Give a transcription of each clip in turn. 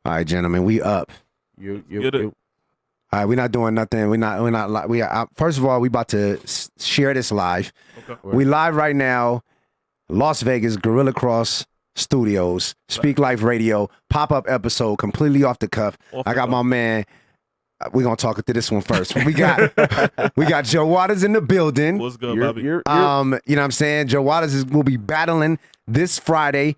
All right, gentlemen, we up. You All right, we're not doing nothing. First of all, we about to share this live. Okay. We live right now, Las Vegas, Guerilla Cross Studios, Speak Life Radio, pop-up episode, completely off the cuff. I got my man. We're going to talk to this one first. We got Joe Waters in the building. What's good, Bobby? You know what I'm saying? Joe Waters will be battling this Friday.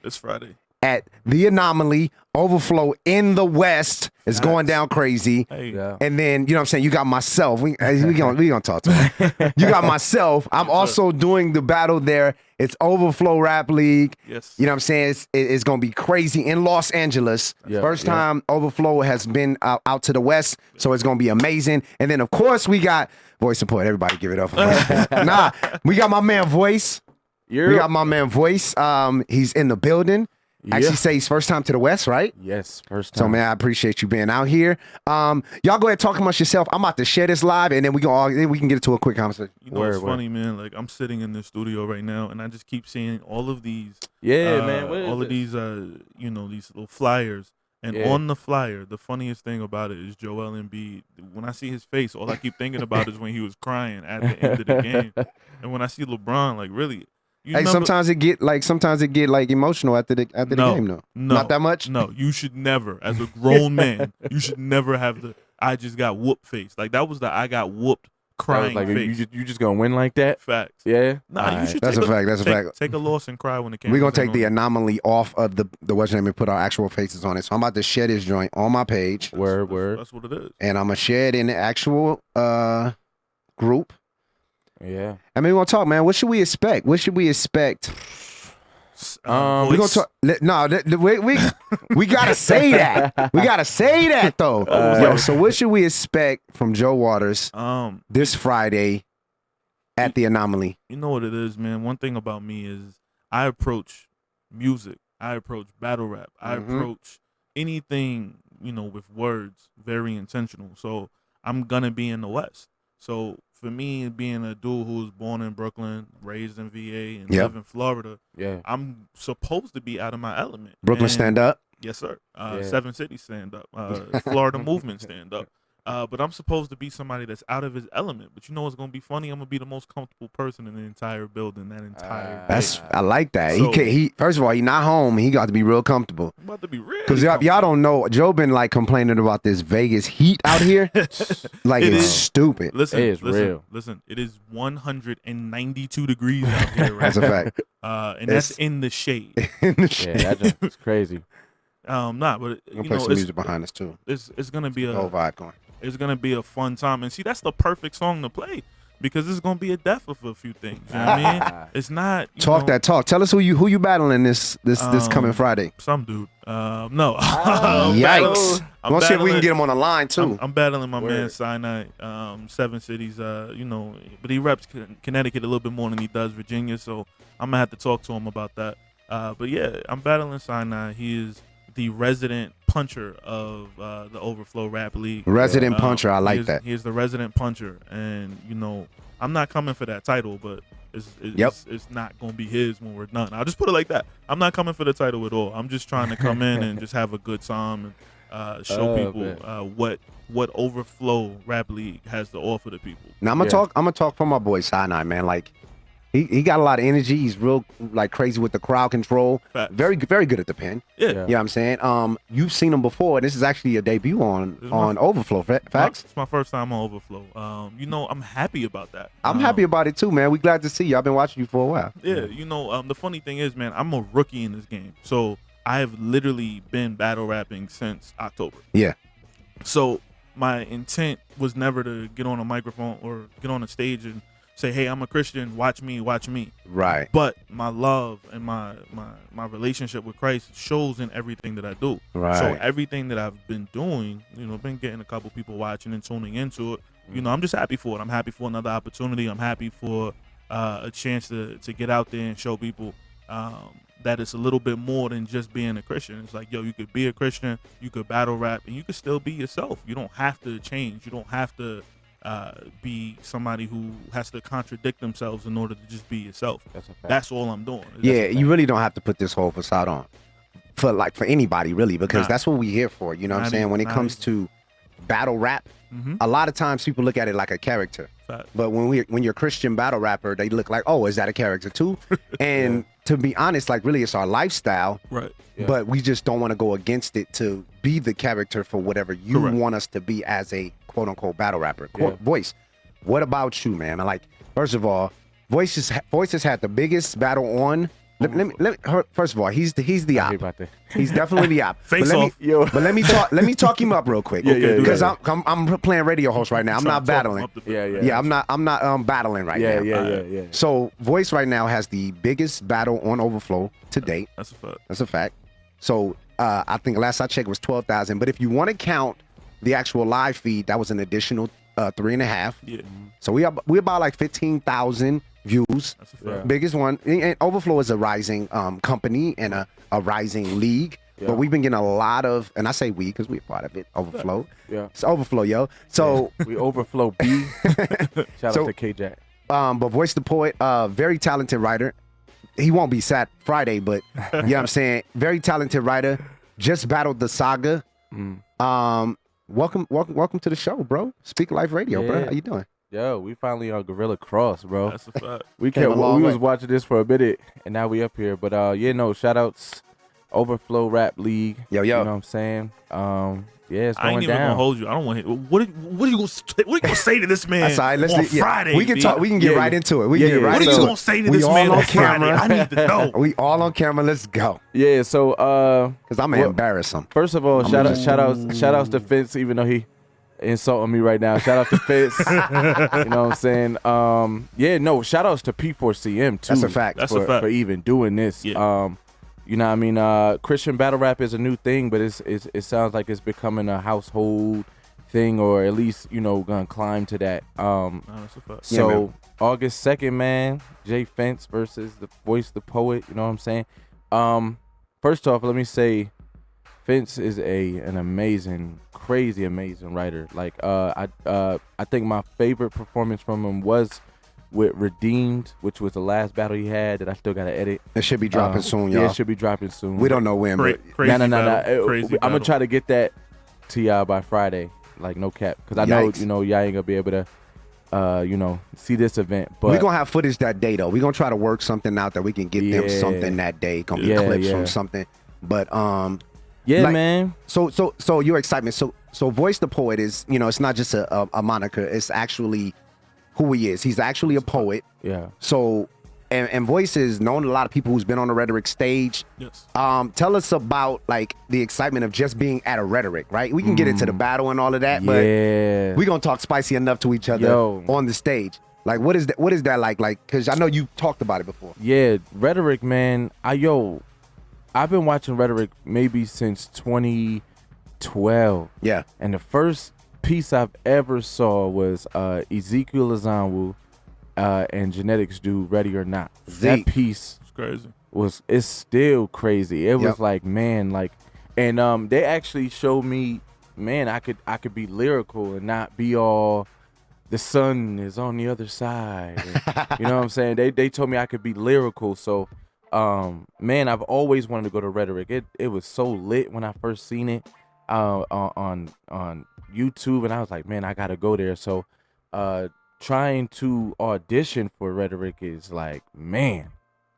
At the Anomaly Overflow in the West. It's going down crazy. Hey. Yeah. And then, you know what I'm saying, you got myself. We gonna talk to him. You got myself. I'm also doing the battle there. It's Overflow Rap League. Yes. You know what I'm saying? It's going to be crazy in Los Angeles. Yeah, First time Overflow has been out to the West, so it's going to be amazing. And then, of course, we got Voice Support. Everybody give it up for Voice Support. We got my man Voice. We got my man Voice. He's in the building. Actually say he's first time to the West, right? Yes, first time. So, man, I appreciate you being out here. Y'all go ahead, talk amongst yourself. I'm about to share this live, and then we can get into a quick conversation. You know, it's funny, man. Like, I'm sitting in the studio right now, and I just keep seeing all of these. Man. All of these, you know, these little flyers. And on the flyer, the funniest thing about it is Joel Embiid. When I see his face, all I keep thinking about is when he was crying at the end of the game. And when I see LeBron, like, really. Sometimes it get emotional after the game though. No, not that much. No, you should never, as a grown man, you should never have the I just got whooped face. Like that was the I got whooped crying like, face. You just gonna win like that? Facts. Yeah. Nah, you should. That's a fact. That's a fact. Take a loss and cry when it came. We're gonna take the Anomaly off of the what's name and put our actual faces on it. So I'm about to share this joint on my page. Word. That's what it is. And I'm gonna share it in the actual group. Yeah. I mean, we're gonna talk, man. What should we expect? We're gonna talk. No, we gotta say that. We gotta say that though. So what should we expect from Joe Waters this Friday at the Anomaly? You know what it is, man. One thing about me is I approach music. I approach battle rap. I approach anything, you know, with words very intentional. So I'm gonna be in the West. So for me, being a dude who was born in Brooklyn, raised in VA, and live in Florida, I'm supposed to be out of my element. Brooklyn stand up. Yes, sir. 7 Cities stand up. Florida movement stand up. But I'm supposed to be somebody that's out of his element. But you know what's going to be funny? I'm going to be the most comfortable person in the entire building that entire day. I like that. So, he first of all, he not home. He got to be real comfortable. I'm about to be real. Because y'all don't know, Joe been like complaining about this Vegas heat out here. Like it's stupid. Listen, it is real. Listen, it is 192 degrees out here right That's a fact. And that's in the shade. That's crazy. But you play some music behind us too. It's gonna be a whole vibe going. It's gonna be a fun time, and see, that's the perfect song to play because it's gonna be a death of a few things. You know what I mean? It's not talk. Tell us who you battling this coming Friday. Some dude. No. Yikes. We'll see if we can get him on the line too. I'm battling my man Sinai. 7 Cities. You know, but he reps Connecticut a little bit more than he does Virginia, so I'm gonna have to talk to him about that. But yeah, I'm battling Sinai. He is the resident puncher of the Overflow Rap League. Resident puncher, I like that. He is the resident puncher, and you know, I'm not coming for that title, but it's not gonna be his when we're done. I'll just put it like that. I'm not coming for the title at all. I'm just trying to come in and just have a good time and show people what Overflow Rap League has to offer to people. Now I'm gonna talk for my boy Sinai, man. Like he got a lot of energy. He's real like crazy with the crowd control. Facts. Very good at the pen. Yeah. You know what I'm saying? You've seen him before. This is actually a debut on Overflow. Facts? It's my first time on Overflow. You know, I'm happy about that. I'm happy about it too, man. We glad to see you. I've been watching you for a while. Yeah, you know, the funny thing is, man, I'm a rookie in this game. So I have literally been battle rapping since October. Yeah. So my intent was never to get on a microphone or get on a stage and say, hey, I'm a Christian, watch me. Right. But my love and my relationship with Christ shows in everything that I do. Right. So everything that I've been doing, you know, been getting a couple people watching and tuning into it, you know, I'm just happy for it. I'm happy for another opportunity. I'm happy for a chance to get out there and show people that it's a little bit more than just being a Christian. It's like, yo, you could be a Christian, you could battle rap, and you could still be yourself. You don't have to change. You don't have to be somebody who has to contradict themselves in order to just be yourself. That's all I'm doing. Yeah, you really don't have to put this whole facade on. for anybody really, because Nah. that's what we here for. You know what I'm Not saying? even- When it not comes to battle rap, a lot of times people look at it like a character. Fact. But when you're a Christian battle rapper, they look like, oh, is that a character too? And to be honest, like really, it's our lifestyle. Right. But we just don't want to go against it to be the character for whatever you Correct. want us to be as a quote unquote battle rapper. Yeah. Voice, what about you, man? Like, first of all, Voice has had the biggest battle on. First of all, he's the I op. hear about that. He's definitely the op. Face but off. let me talk him up real quick. Yeah, yeah, Because yeah. I'm playing radio host right now. I'm not battling. Yeah. I'm not battling right now. Yeah. So Voice right now has the biggest battle on Overflow to date. That's a fact. That's a fact. So I think last I checked was 12,000. But if you want to count the actual live feed, that was an additional 3.5. Yeah. So we about like 15,000 views. That's a fact. Biggest one. And Overflow is a rising company and a rising league. Yeah. But we've been getting a lot of, and I say we because we're part of it, Overflow. Yeah. It's Overflow, yo. So, We overflow B. Shout So- out to K-Jack. but Voice the Poet, very talented writer. He won't be sat Friday, but you know what I'm saying? Very talented writer. Just battled the Saga. Welcome to the show, bro. Speak Life Radio, bro. Yeah. How you doing? Yo, we finally on Guerilla Cross, bro. That's a fact. We Came a kept long we was way. watching this for a minute, and now we up here. But shout outs, Overflow Rap League. Yo. You know what I'm saying? It's I going ain't even down. gonna hold you. I don't want to. What are you gonna say to this man That's all right. on Friday? We can B? talk. We can get Yeah, right into it. We yeah, can get yeah. right What are into you it. gonna say to We this all man on on Friday? camera. I need to know. We all on camera. Let's go. Yeah. So Cause I'm gonna Well, embarrass him. first of all, shout outs to Fence, even though he insulting me right now. Shout out to Fence. You know what I'm saying? Shout outs to P4CM too. That's a fact. That's for, a fact. for even doing this. Yeah. You know what I mean? Christian battle rap is a new thing, but it sounds like it's becoming a household thing, or at least, gonna climb to that. No, that's a fact. Yeah, So man. August 2nd, man, Jay Fence versus the Voice the Poet, you know what I'm saying? First off, let me say Fence is an amazing, crazy amazing writer. Like I think my favorite performance from him was with Redeemed, which was the last battle he had that I still gotta edit. It should be dropping soon, y'all. Yeah, it should be dropping soon. We don't know when, but Crazy No. battle. Crazy I'm gonna battle. try to get that to y'all by Friday, like no cap, because I know Yikes. y'all ain't gonna be able to, see this event. But we're gonna have footage that day though. We're gonna try to work something out that we can get them Yeah. something that day. Gonna be Yeah, clips yeah. from something. But yeah, like- man. so your excitement. So Voice the Poet is, it's not just a moniker. It's actually who he is. He's actually a poet. Yeah. So and Voice is known to a lot of people who's been on the Rhetoric stage. Yes. Tell us about like the excitement of just being at a Rhetoric, right? We can get into the battle and all of that, but Yeah. we're gonna talk spicy enough to each other Yo. on the stage. Like what is that like? Like, cause I know you talked about it before. Yeah, Rhetoric, man. I've been watching Rhetoric maybe since 2012. Yeah. And the first piece I've ever saw was Ezekiel Azanwu and Genetics do Ready or Not. Zeke. That piece It's crazy. it's still crazy. It was Yep. like, man, like, and they actually showed me, man, I could be lyrical and not be all the sun is on the other side. And, you know what I'm saying? They told me I could be lyrical. So man, I've always wanted to go to Rhetoric. It was so lit when I first seen it on YouTube, and I was like, man, I gotta go there. So trying to audition for Rhetoric is like, man,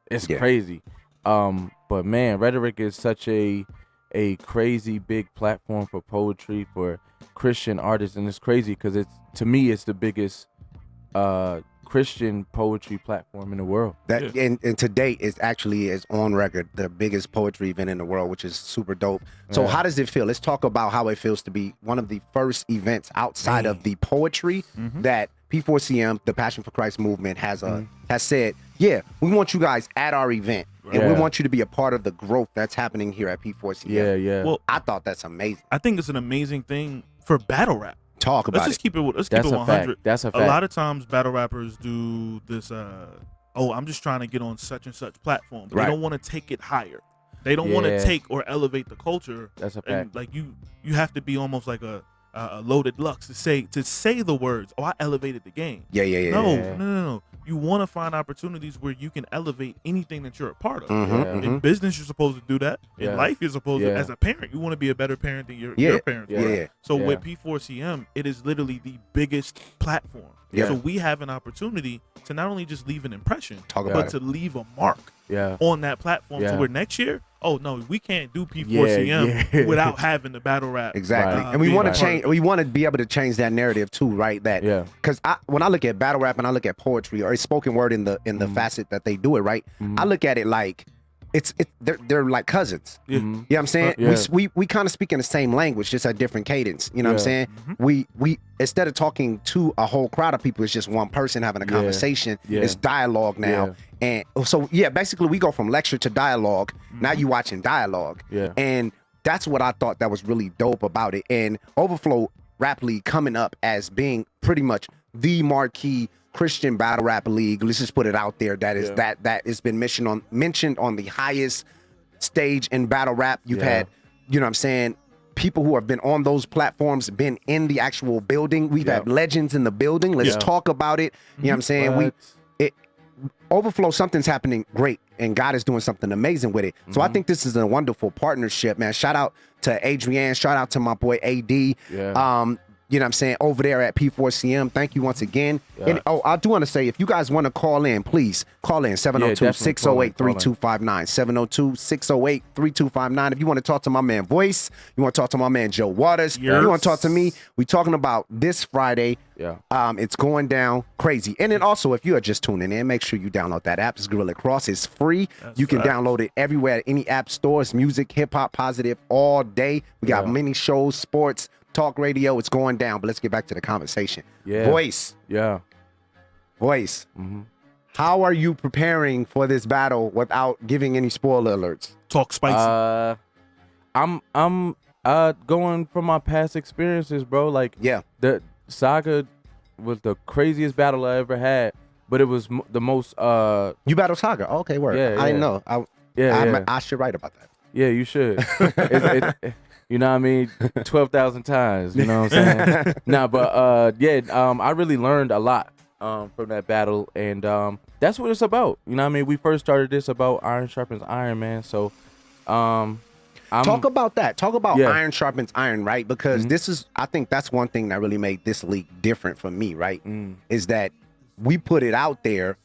it's Yeah. crazy. But man, Rhetoric is such a crazy big platform for poetry, for Christian artists, and it's crazy because to me it's the biggest Christian poetry platform in the world. That and to date is on record the biggest poetry event in the world, which is super dope. So Yeah. how does it feel? Let's talk about how it feels to be one of the first events outside of the poetry that P4CM, the Passion for Christ movement, has said, yeah, we want you guys at our event, and we Yeah. want you to be a part of the growth that's happening here at P4CM. Yeah. Well, I thought that's amazing. I think it's an amazing thing for battle rap. Talk Let's about just it. keep it. Let's That's keep it a 100. fact. That's a A fact. lot of times, battle rappers do this. I'm just trying to get on such and such platform. They Right. don't want to take it higher. They don't want to Yeah. take or elevate the culture. That's a And fact. like you have to be almost like a a loaded Lux to say the words, "Oh, I elevated the game." Yeah. No. You want to find opportunities where you can elevate anything that you're a part of. Mm-hmm, In business, you're supposed to do that. In life, you're supposed to. As a parent, you want to be a better parent than your parents were. Yeah. So with P4CM, it is literally the biggest platform. Yeah. So we have an opportunity to not only just leave an impression, Talk about but it. to leave a mark Yeah. on that platform. Yeah. So where next year, oh no, we can't do P4CM without having the battle rap. Exactly. Right. And we want to being change. We want to be able to change that narrative too, right? That because when I look at battle rap and I look at poetry or spoken word in the facet that they do it, right? I look at it like they're like cousins. Yeah. You know what I'm saying? We kind of speak in the same language, just at different cadence. You know what I'm saying? We instead of talking to a whole crowd of people, it's just one person having a conversation. It's dialogue now. And so basically we go from lecture to dialogue. Now you watching dialogue. And that's what I thought that was really dope about it. And Overflow Rap League coming up as being pretty much the marquee Christian battle rap league. Let's just put it out there. That is that has been mentioned on the highest stage in battle rap. You've had, you know what I'm saying, people who have been on those platforms, been in the actual building. We've had legends in the building. Let's talk about it. You know what I'm saying? Overflow, something's happening great, and God is doing something amazing with it. So I think this is a wonderful partnership, man. Shout out to Adrienne. Shout out to my boy AD. You know what I'm saying, over there at P4CM. Thank you once again. And I do want to say, if you guys want to call in, please call in 702-608-3259. 702-608-3259. If you want to talk to my man Voice, you want to talk to my man Joe Waters, you want to talk to me, we talking about this Friday. It's going down crazy. And then also, if you are just tuning in, make sure you download that app. It's Guerilla Cross. It's free. You can download it everywhere, any app stores, music, hip hop, positive all day. We got many shows, sports, talk radio. It's going down. But let's get back to the conversation. Voice. Voice. How are you preparing for this battle without giving any spoiler alerts? Talk spicy. I'm going from my past experiences, bro. Like the Saga was the craziest battle I ever had, but it was the most You battle Saga? Okay, word. I didn't know. I should write about that. Yeah, you should. You know what I mean? 12,000 times. You know what I'm saying? But I really learned a lot from that battle, and that's what it's about. You know what I mean? We first started this about iron sharpens iron, man. So talk about that. Talk about iron sharpens iron, right? Because this is, I think that's one thing that really made this league different for me, right? Is that we put it out there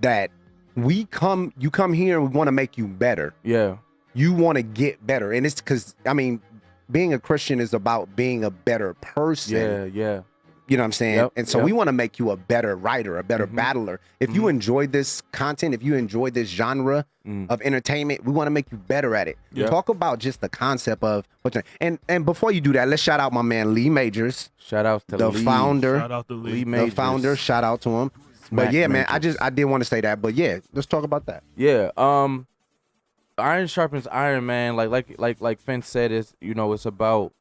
that you come here and we want to make you better. You want to get better. And it's because, I mean, being a Christian is about being a better person. You know what I'm saying? And so we want to make you a better writer, a better battler. If you enjoy this content, if you enjoy this genre of entertainment, we want to make you better at it. Talk about just the concept of and before you do that, let's shout out my man Lee Majors. Shout out to the Lee. founder. Shout out to Lee Majors. The founder. Shout out to him. But yeah, man, I did want to say that. But yeah, let's talk about that. Iron sharpens iron, man. Like Finn said, it's about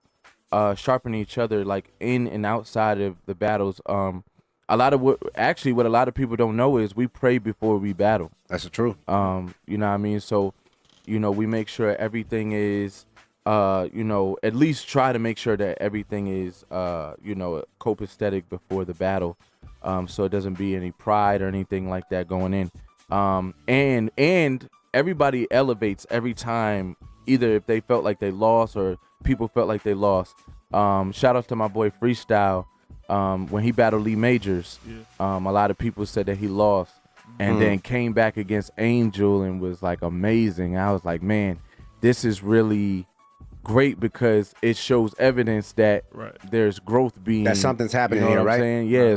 sharpening each other, like in and outside of the battles. What a lot of people don't know is we pray before we battle. That's the truth. You know what I mean? So, we make sure everything is at least try to make sure that everything is copacetic before the battle. So it doesn't be any pride or anything like that going in. And everybody elevates every time, either if they felt like they lost or people felt like they lost. Shout out to my boy Freestyle. When he battled Lee Majors, a lot of people said that he lost and then came back against Angel and was like amazing. I was like, man, this is really great because it shows evidence that there's growth being, that something's happening you know here, what I'm right? saying? Yeah.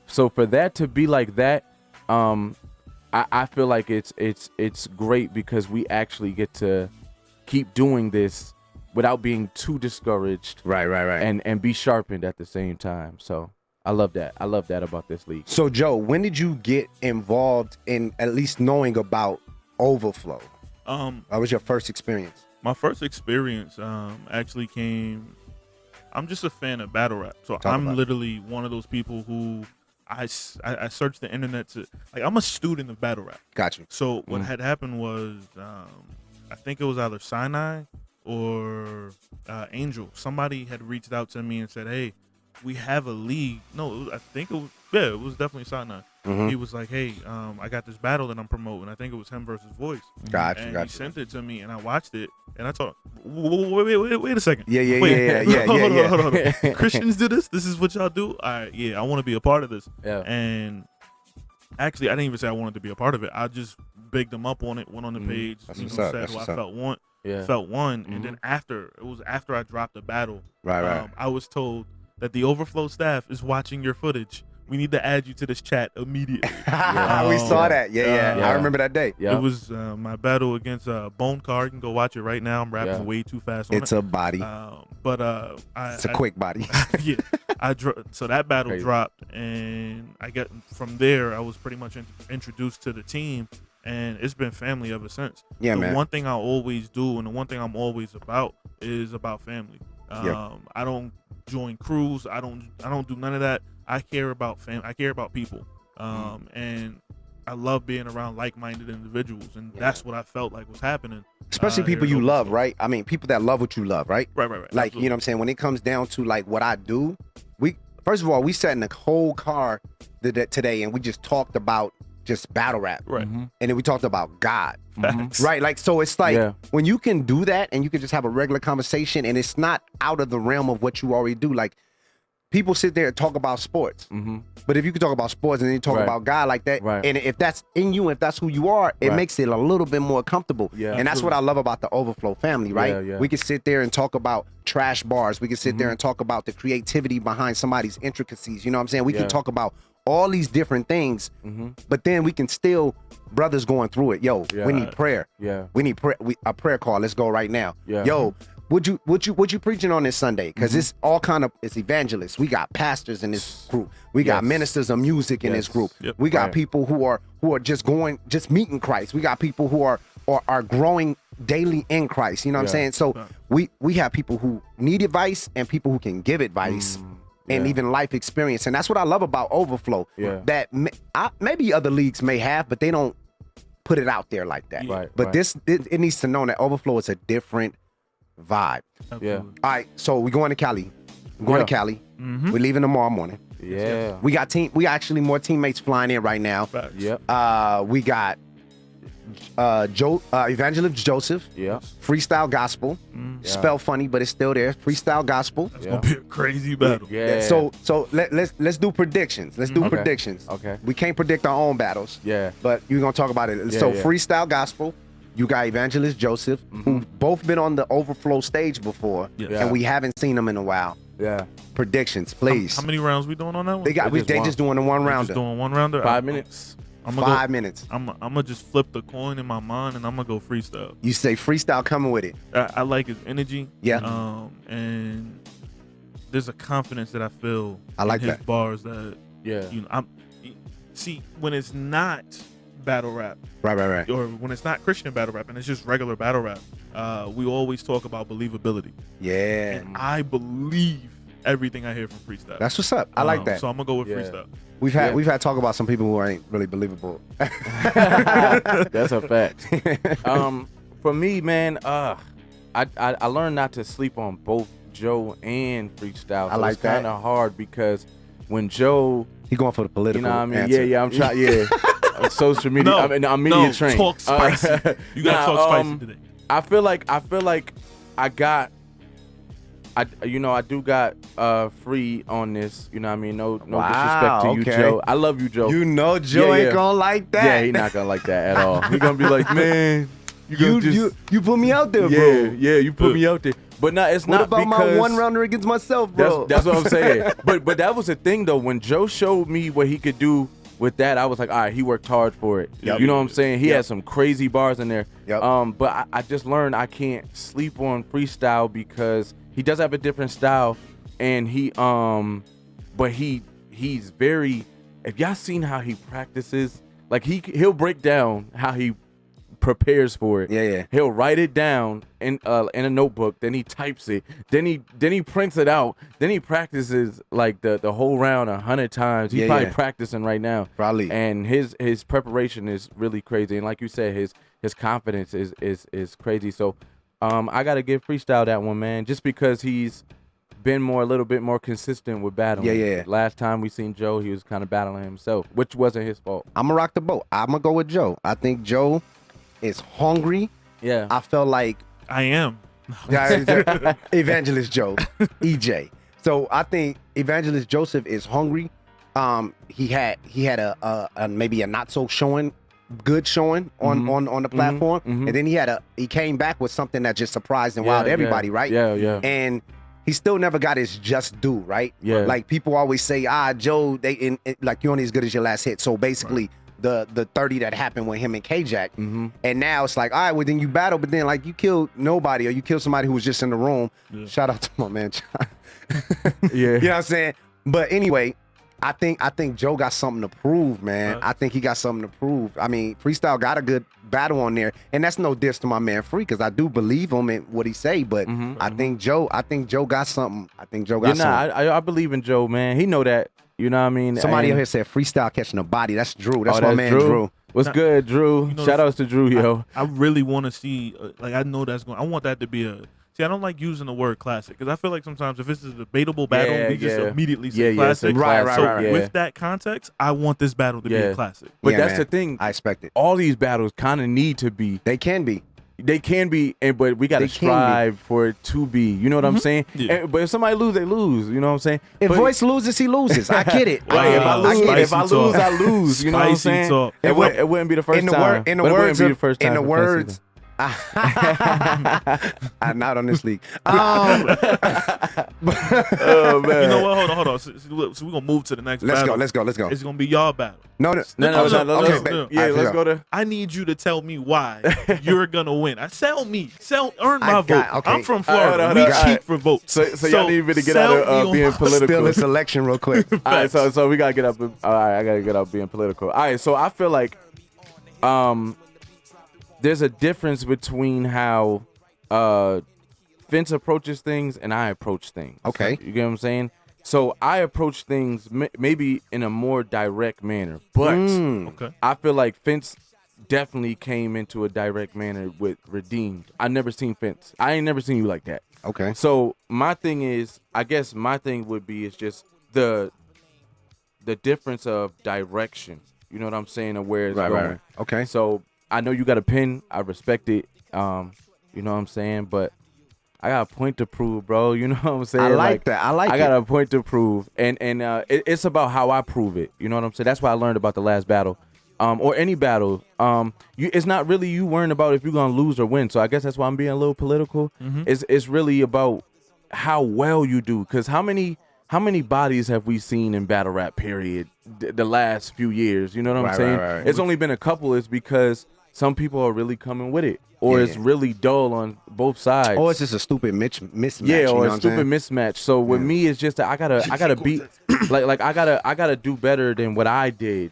So for that to be like that, I feel like it's great because we actually get to keep doing this without being too discouraged. Right. And be sharpened at the same time. So I love that. I love that about this league. So Joe, when did you get involved in at least knowing about Overflow? What was your first experience? My first experience actually came, I'm just a fan of battle rap. So I'm literally one of those people who I searched the internet to, like, I'm a student of battle rap. Got you. So what had happened was, I think it was either Sinai or Angel, somebody had reached out to me and said, "Hey, we have a league." No, I think it was definitely Satnam. Mhm. He was like, "Hey, I got this battle that I'm promoting. I think it was him versus Voice." Gotcha, And gotcha. he sent it to me, and I watched it, and I thought, wait a second. Yeah. Hold on. Christians do this. This is what y'all do. All right, yeah, I want to be a part of this. Yeah. And actually, I didn't even say I wanted to be a part of it. I just bigged them up on it. Went on the page, That's you know, what's up. said That's who I what's up. felt won, and Mhm. then after I dropped the battle, Right. I was told that the Overflow staff is watching your footage. We need to add you to this chat immediately. We saw that. Yeah. Yeah. I remember that day. Yeah. It was my battle against Bone Car. You can go watch it right now. I'm rapping Yeah. way too fast on It's a body. but It's a quick body. yeah, so that battle Crazy. dropped, and I got from there. I was pretty much introduced to the team, and it's been family ever since. Yeah, the man. one thing I always do, and the one thing I'm always about, is about family. Yeah. I don't join crews. I don't do none of that. I care about I care about people, and I love being around like-minded individuals, and that's what I felt like was happening. Especially here people at you love, Overflow. right? I mean, people that love what you love, right? Right. Like, you know what I'm saying? When it comes down to like what I do, first of all, we sat in the whole car today and we just talked about just battle rap. Right. Mhm. And then we talked about God. Facts. Right? Like, so it's like Yeah. when you can do that and you can just have a regular conversation and it's not out of the realm of what you already do. Like, people sit there and talk about sports. Mhm. But if you can talk about sports and then you talk Right. about God like that, Right. and if that's in you, if that's who you are, it Right. makes it a little bit more comfortable. Yeah, and that's what I love about the Overflow family, right? Yeah, yeah. We can sit there and talk about trash bars. We can sit Mm-hmm. there and talk about the creativity behind somebody's intricacies. You know what I'm saying? We Yeah. can talk about all these different things, Mhm. but then we can still, brothers going through it. Yo, Yeah. we need prayer. Yeah. We need a prayer call. Let's go right now. Yeah. Yo, what you preaching on this Sunday? Because Mm-hmm. it's all kind of it's evangelists. We got pastors in this group. We got Yes. ministers of music in this Yes. group. Yep. We got Right. people who are just meeting Christ. We got people who are growing daily in Christ. You know what I'm Yeah. saying? So we have people who need advice and people who can give advice. And yeah. even life experience, and that's what I love about Overflow. Yeah. That maybe other leagues may have, but they don't put it out there like that. Right, But right. it needs to know that Overflow is a different vibe. Absolutely. All right, so we're going to Cali. We're going to Yeah. Cali. Mhm. We're leaving tomorrow morning. Yeah. We got actually more teammates flying in right now. Facts. Yep. We got Evangelist Joseph, Yeah. Freestyle Gospel. Yeah. Spell funny, but it's still there. Freestyle Gospel. That's Yeah. gonna be a crazy battle. Yeah. So let's do predictions. Let's do Okay. predictions. Okay. We can't predict our own battles. Yeah. But you're gonna talk about it. Yeah, So yeah. Freestyle Gospel, you got Evangelist Joseph, who both been on the Overflow stage before, Yes. Yeah. and we haven't seen them in a while. Yeah. Predictions, please. How many rounds we doing on that one? They got Just they one. just doing the one We rounder. just doing one rounder. 5 minutes. I'm gonna 5 minutes. I'm gonna just flip the coin in my mind and I'm gonna go freestyle. You say freestyle coming with it. I like his energy. Yeah. And there's a confidence that I feel I like in his that. bars that Yeah. see when it's not battle rap Right. or when it's not Christian battle rap and it's just regular battle rap, we always talk about believability. Yeah. And I believe everything I hear from freestyle. That's what's up. I like that. So I'm gonna go with Yeah. freestyle. We've had talk about some people who ain't really believable. That's a fact. For me, man, I learned not to sleep on both Joe and freestyle. So I like it's kind that. of hard because when Joe, He going for the you political know what I mean? answer. Yeah, I'm trying. Yeah, social media. No, I'm media no, trained. talk spicy. You gotta talk spicy today. I feel like I got. I do got free on this. You know what I mean? No disrespect to you, okay. Joe. I love you, Joe. You know Joe Yeah, ain't yeah. gonna like that. Yeah, he not gonna like that at all. He gonna be like, man, you put me out there, yeah, bro. yeah, you put me out there. But no, it's What not about because my one rounder against myself, bro? That's what I'm saying. But that was the thing though. When Joe showed me what he could do with that, I was like, all right, he worked hard for it. Yep. You know what I'm saying? He Yep. had some crazy bars in there. Yep. But I just learned I can't sleep on freestyle because he does have a different style, and but he's very. If y'all seen how he practices, like he'll break down how he prepares for it. Yeah. He'll write it down in a notebook, then he types it, then he prints it out, then he practices like the whole round 100 times. He's probably practicing right now. Probably. And his preparation is really crazy. And like you said, his confidence is crazy. So I gotta give Freestyle that one, man, just because he's been a little bit more consistent with battling. Yeah. Last time we seen Joe, he was kind of battling himself, which wasn't his fault. I'm gonna rock the boat. I'm gonna go with Joe. I think Joe is hungry. Yeah. I felt like I am. Evangelist Joe, EJ. So I think Evangelist Joseph is hungry. He had a maybe a not so good showing on the platform, and then he came back with something that just surprised and wowed everybody, right? Yeah. And he still never got his just due, right? Yeah. Like people always say, Joe, like you're only as good as your last hit. So basically, the 30 that happened with him and K-Jack, and now it's like, all right, well then you battle, but then like you killed nobody or you killed somebody who was just in the room. Yeah. Shout out to my man John. Yeah. You know what I'm saying? But anyway, I think Joe got something to prove, man. Right. I think he got something to prove. I mean, Freestyle got a good battle on there, and that's no diss to my man Free, because I do believe him in what he say. But I think Joe got something. I think Joe got something. I believe in Joe, man. He know that. You know what I mean? Somebody out here said Freestyle catching a body. That's Drew. That's my man Drew. What's good, Drew? Shout outs to Drew, yo. I really want to see, I know that's going. I want that to be See, I don't like using the word classic because I feel like sometimes if it's a debatable battle, we just immediately say classic. Right. With that context, I want this battle to be a classic. But that's the thing. I expect it. All these battles kind of need to be. They can be. But we got to strive for it to be. You know what I'm saying? Yeah. But if somebody lose, they lose. You know what I'm saying? If Voice loses, he loses. I get it. Right, if I lose, I lose. You know what I'm saying? Talk. It wouldn't be the first time. In the words, I'm not on this league. Oh man! You know what? Hold on. So we're gonna move to the next battle. Let's go. It's gonna be y'all battle. No. Let's go to. I need you to tell me why you're gonna win. Earn my vote. Okay. I'm from Florida. We cheat for votes. So y'all need me to get out of being political. Steal this election real quick. All right, so we gotta get up. All right, I gotta get out being political. All right, so I feel like, there's a difference between how Vince approaches things and I approach things. Okay. You get what I'm saying? So I approach things maybe in a more direct manner, but I feel like Vince definitely came into a direct manner with Redeemed. I never seen Vince. I ain't never seen you like that. Okay. So my thing is, I guess my thing would be is just the difference of direction. You know what I'm saying? Of where it's going. Right. Okay. So I know you got a pin. I respect it. You know what I'm saying? But I got a point to prove, bro. You know what I'm saying? I like that. I got a point to prove. And it's about how I prove it. You know what I'm saying? That's what I learned about the last battle. Or any battle. It's not really you worrying about if you're going to lose or win. So I guess that's why I'm being a little political. It's really about how well you do. Because how many bodies have we seen in battle rap, period, the last few years? You know what I'm saying? Right. It's only been a couple. It's because some people are really coming with it. Or it's really dull on both sides. Or it's just a stupid mismatch. Yeah, or you know a stupid mismatch. So with me, it's just that I gotta beat, like I gotta do better than what I did.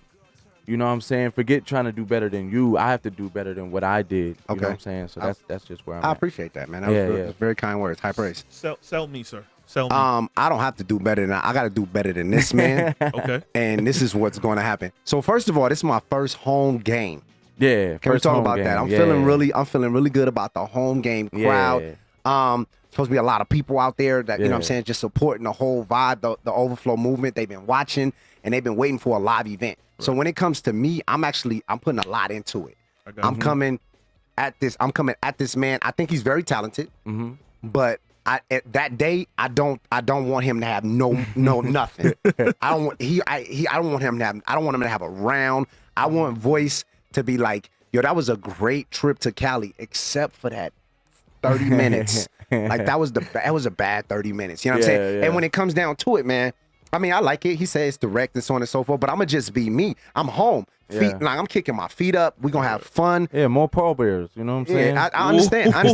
You know what I'm saying? Forget trying to do better than you. I have to do better than what I did. You know what I'm saying? So that's just where I'm at. I appreciate that, man. That was very kind words. High praise. Sell me, sir. Sell me. I don't have to do better than I got to do better than this man. Okay. And this is what's going to happen. So first of all, this is my first home game. Yeah. Can we talk about that? I'm feeling really good about the home game crowd. Supposed to be a lot of people out there that you know what I'm saying, just supporting the whole vibe, the overflow movement. They've been watching and they've been waiting for a live event. Right. So when it comes to me, I'm putting a lot into it. I'm coming at this man. I think he's very talented, but at that day, I don't want him to have no nothing. I don't want him to have a round. I want Voice to be like, yo, that was a great trip to Cali, except for that 30 minutes. Like that was a bad 30 minutes. You know what I'm saying? Yeah. And when it comes down to it, man, I mean, I like it. He says it's direct and so on and so forth, but I'm gonna just be me. I'm home. Like I'm kicking my feet up. We're gonna have fun. Yeah, more pallbearers. You know what I'm saying? Yeah, I understand. I'm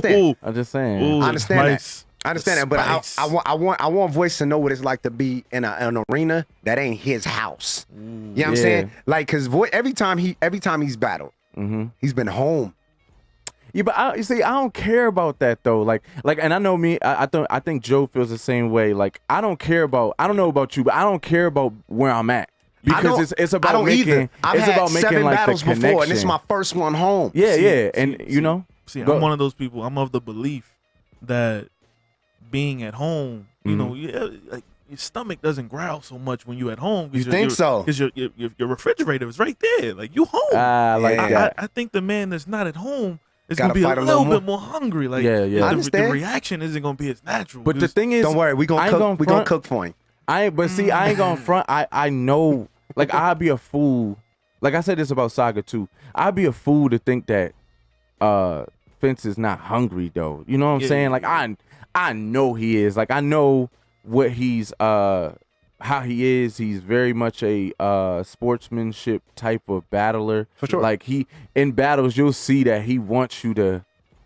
just saying. I understand nice. that. I understand that, but I want Voice to know what it's like to be in an arena that ain't his house. You know what I'm saying? Like, cause every time he's battled, he's been home. Yeah, but you see, I don't care about that though. Like, and I know me. I think Joe feels the same way. Like, I don't know about you, but I don't care about where I'm at because it's about making. I've it's had about making 7 like battles the connection. before, and this is my first one home. Yeah, and you know. See, I'm one of those people. I'm of the belief that being at home, you know, like your stomach doesn't growl so much when you're at home. You think so? Because your refrigerator is right there. Like, you home. I like that. I think the man that's not at home is Gotta going to be fight a a little little bit more hungry. Like, Yeah. I the understand. reaction isn't going to be as natural. But the thing is, don't worry, we gonna cook. We gonna cook for him. I ain't gonna front. I know, like, I'd be a fool. Like I said this about Saga too. I'd be a fool to think that Fence is not hungry though. You know what I'm saying? Like, I know he is. Like, I know what he's how he is. He's very much a sportsmanship type of battler. For sure. Like, he in battles, you'll see that he wants you to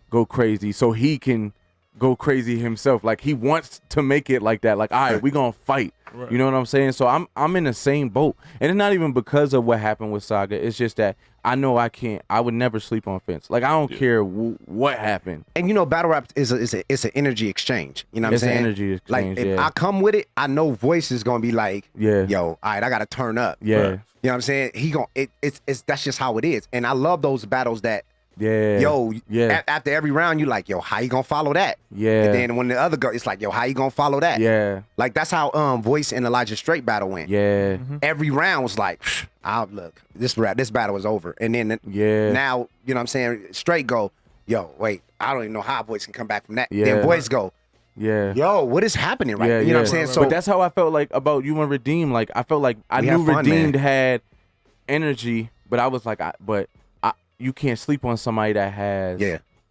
go crazy so he can go crazy himself. Like, he wants to make it like that. Like, all right, we gonna fight. Right. You know what I'm saying? So I'm in the same boat, and it's not even because of what happened with Saga. It's just that I know I would never sleep on Fence. Like, I don't care what happened. And you know, battle rap is an energy exchange. You know what I'm saying? It's an energy exchange. Like, if I come with it, I know Voice is gonna be like, yo, all right, I gotta turn up. Yeah. You know what I'm saying? It's that's just how it is. And I love those battles that Yeah. after every round, you like, yo, how you gonna follow that? Yeah. And then when the other girl, it's like, yo, how you gonna follow that? Yeah. Like, that's how Voice and Elijah Straight battle went. Yeah. Every round was like, look, this battle is over. And then now, you know what I'm saying, Straight go, yo, wait, I don't even know how Voice can come back from that. Yeah. Then Voice go, Yeah. yo, what is happening right Yeah, now? You know what I'm saying? So but that's how I felt like about you and Redeem. Like, I felt like I We knew have fun, Redeemed man. had energy, but I was like, you can't sleep on somebody that has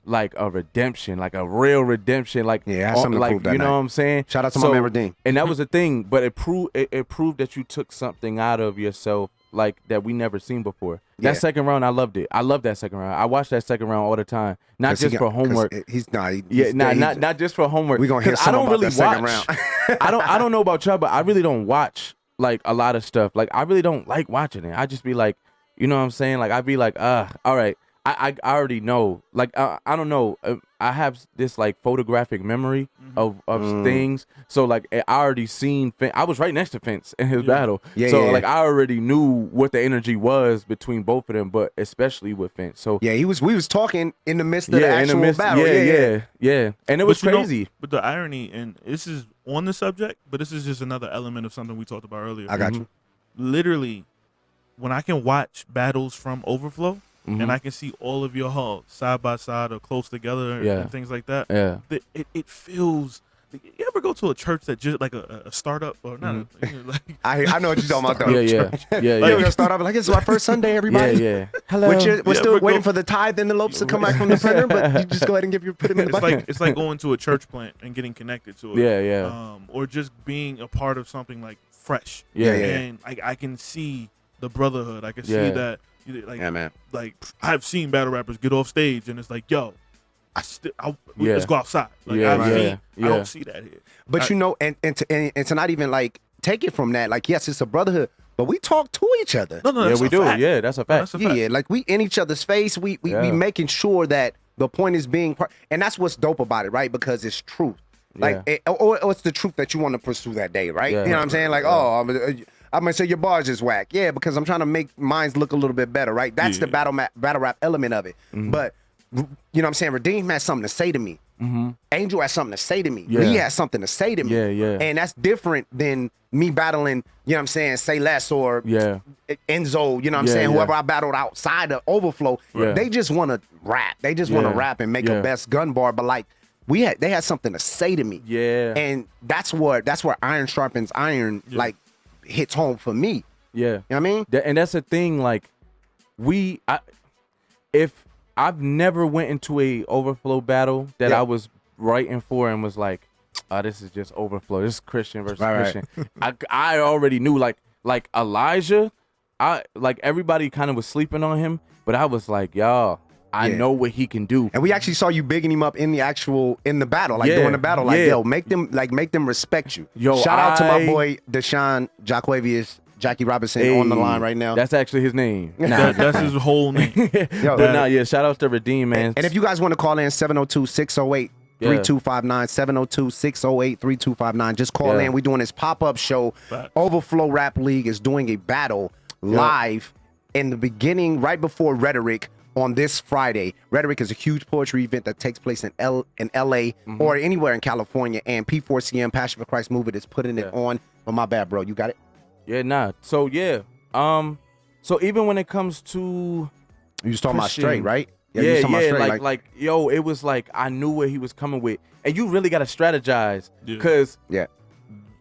like a redemption, like a real redemption. Like, I had something to like, prove that you know night. what I'm saying? Shout out to my man Redeem. And that was the thing, but it proved that you took something out of yourself like that we never seen before. That second round, I loved it. I loved that second round. I watched that second round all the time, not just for homework. Not just for homework. We gonna hear I don't something really about that watch. second round. I don't know about y'all, but I really don't watch like a lot of stuff. Like, I really don't like watching it. I just be like, you know what I'm saying? Like, I'd be like, all right. I already know. Like, I don't know. I have this like photographic memory of things. So like, I already seen. I was right next to Fence in his battle. Like, I already knew what the energy was between both of them, but especially with Fence. So we was talking in the midst of the actual battle. Yeah. And it was crazy. But the irony, and this is on the subject, but this is just another element of something we talked about earlier. I got you. Literally, when I can watch battles from Overflow. And I can see all of your halls side by side or close together and things like that. Yeah. It feels. You ever go to a church that just like a startup or not? Like, I know what you're talking about though. Yeah. You're gonna start off like, it's our first Sunday, everybody. Yeah. Hello. We're still waiting for the tithe envelopes to come back from the printer, but you just go ahead and put them in the bucket. It's like going to a church plant and getting connected to it. Yeah. Or just being a part of something like fresh. Yeah. And I can see the brotherhood. I can see that. Like, man. Like, I've seen battle rappers get off stage and it's like, yo, let's go outside. Like, I don't see that here. But you know, and to not even like take it from that, like, yes, it's a brotherhood, but we talk to each other. No, yeah, we do. Fact. Yeah, that's a fact. Yeah, like, we in each other's face. We making sure that the point is being and that's what's dope about it, right? Because it's truth. Like, or it's the truth that you want to pursue that day, right? You know what I'm saying? Like, I'm gonna say your bars is whack. Yeah, because I'm trying to make mines look a little bit better, right? That's the battle rap element of it. But you know what I'm saying? Redeem has something to say to me. Angel has something to say to me. Lee has something to say to me. And that's different than me battling, you know what I'm saying, Say Less or Enzo, you know what I'm saying? Whoever I battled outside of Overflow, they just want to rap. They just want to rap and make a best gun bar. But like, they had something to say to me. And that's where iron sharpens iron, like, hits home for me. You know what I mean? And that's the thing, like, if I've never went into a Overflow battle that I was writing for and was like, this is just Overflow. This is Christian versus Christian. I already knew, like Elijah, like, everybody kind of was sleeping on him, but I was like, y'all, I know what he can do. And we actually saw you bigging him up in the battle, like, during the battle. Like, yo, make them respect you. Yo, shout out to my boy Deshaun Jackie Robinson on the line right now. That's actually his name. That's his whole name. Shout out to Redeem, man. And if you guys want to call in, 702-608 3259 702-608-3259. Just call in. We're doing this pop-up show. Overflow Rap League is doing a battle live in the beginning, right before Rhetoric, on this Friday. Rhetoric is a huge poetry event that takes place in LA or anywhere in California. And P4CM, Passion for Christ Movement, is putting it on. But my bad, bro. You got it? Yeah, nah. So yeah. So even when it comes to you was talking about straight, right? Yeah, you was talking about straight, like yo, it was like I knew where he was coming with, and you really got to strategize because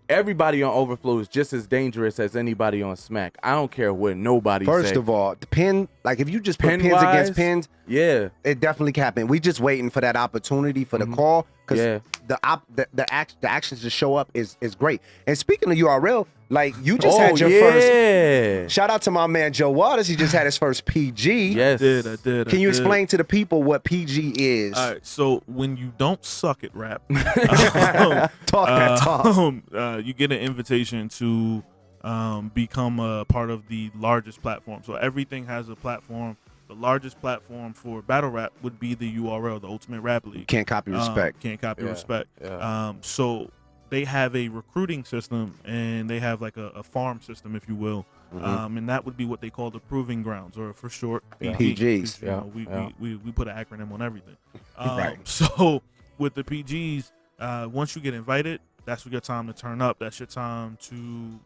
everybody on Overflow is just as dangerous as anybody on Smack. I don't care what nobody First say. of all, the pin, like if you just put pins against pins, it definitely can happen. We just waiting for that opportunity for the call because the actions to show up is great. And speaking of URL, like you just had your first. Shout out to my man Joe Waters. He just had his first PG. Yes, I did. Can you explain to the people what PG is? All right, so when you don't suck at rap, talk that talk. You get an invitation to become a part of the largest platform. So everything has a platform. The largest platform for battle rap would be the URL, the Ultimate Rap League. Can't copy respect. Can't copy respect. Yeah. So they have a recruiting system and they have like a farm system, if you will. And that would be what they call the proving grounds, or for short, PGs. You know, we put an acronym on everything. Right. So with the PGs, once you get invited, that's your time to turn up. That's your time to,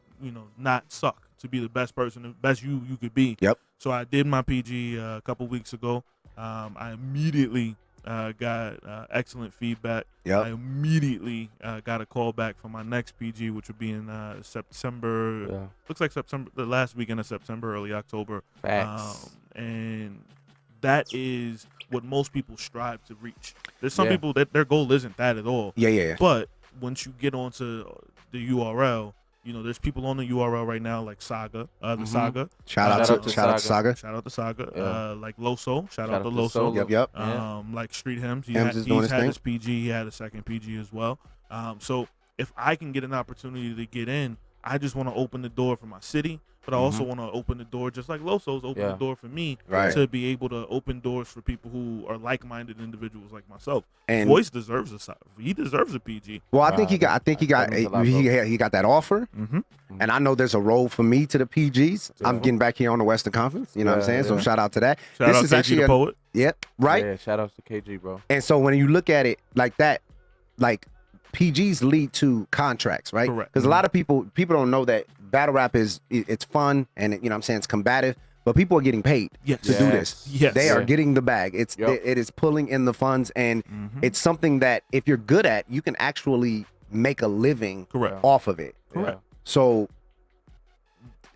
not suck, to be the best person, the best you could be. Yep. So I did my PG a couple weeks ago. I immediately got excellent feedback. Yep. I immediately got a call back for my next PG, which would be in September. Looks like September, the last weekend of September, early October. Facts. And that is what most people strive to reach. There's some people that their goal isn't that at all. Yeah. But once you get onto the URL, there's people on the URL right now like Saga, the Saga. Shout out to Saga. Shout out to Saga. Like Loso. Shout out to Loso. Loso. Yep. Like Street Hymns. He's Hymns is doing his had thing. his PG. He had a second PG as well. So if I can get an opportunity to get in, I just want to open the door for my city, but I also want to open the door, just like Loso's opened the door for me, to be able to open doors for people who are like-minded individuals like myself. And Voice deserves a PG. Well, I think he got that offer, and I know there's a role for me to the PGs. I'm getting back here on the Western Conference. You know what I'm saying? So shout out to that. Shout out is KG actually the poet. Yep. Right. Yeah. Shout outs to KG, bro. And so when you look at it like that, like PGs lead to contracts, right? Correct. Because a lot of people don't know that battle rap it's fun and what I'm saying, it's combative, but people are getting paid to do this. Yes. They are getting the bag. It is pulling in the funds, and it's something that if you're good at, you can actually make a living off of it. Correct. So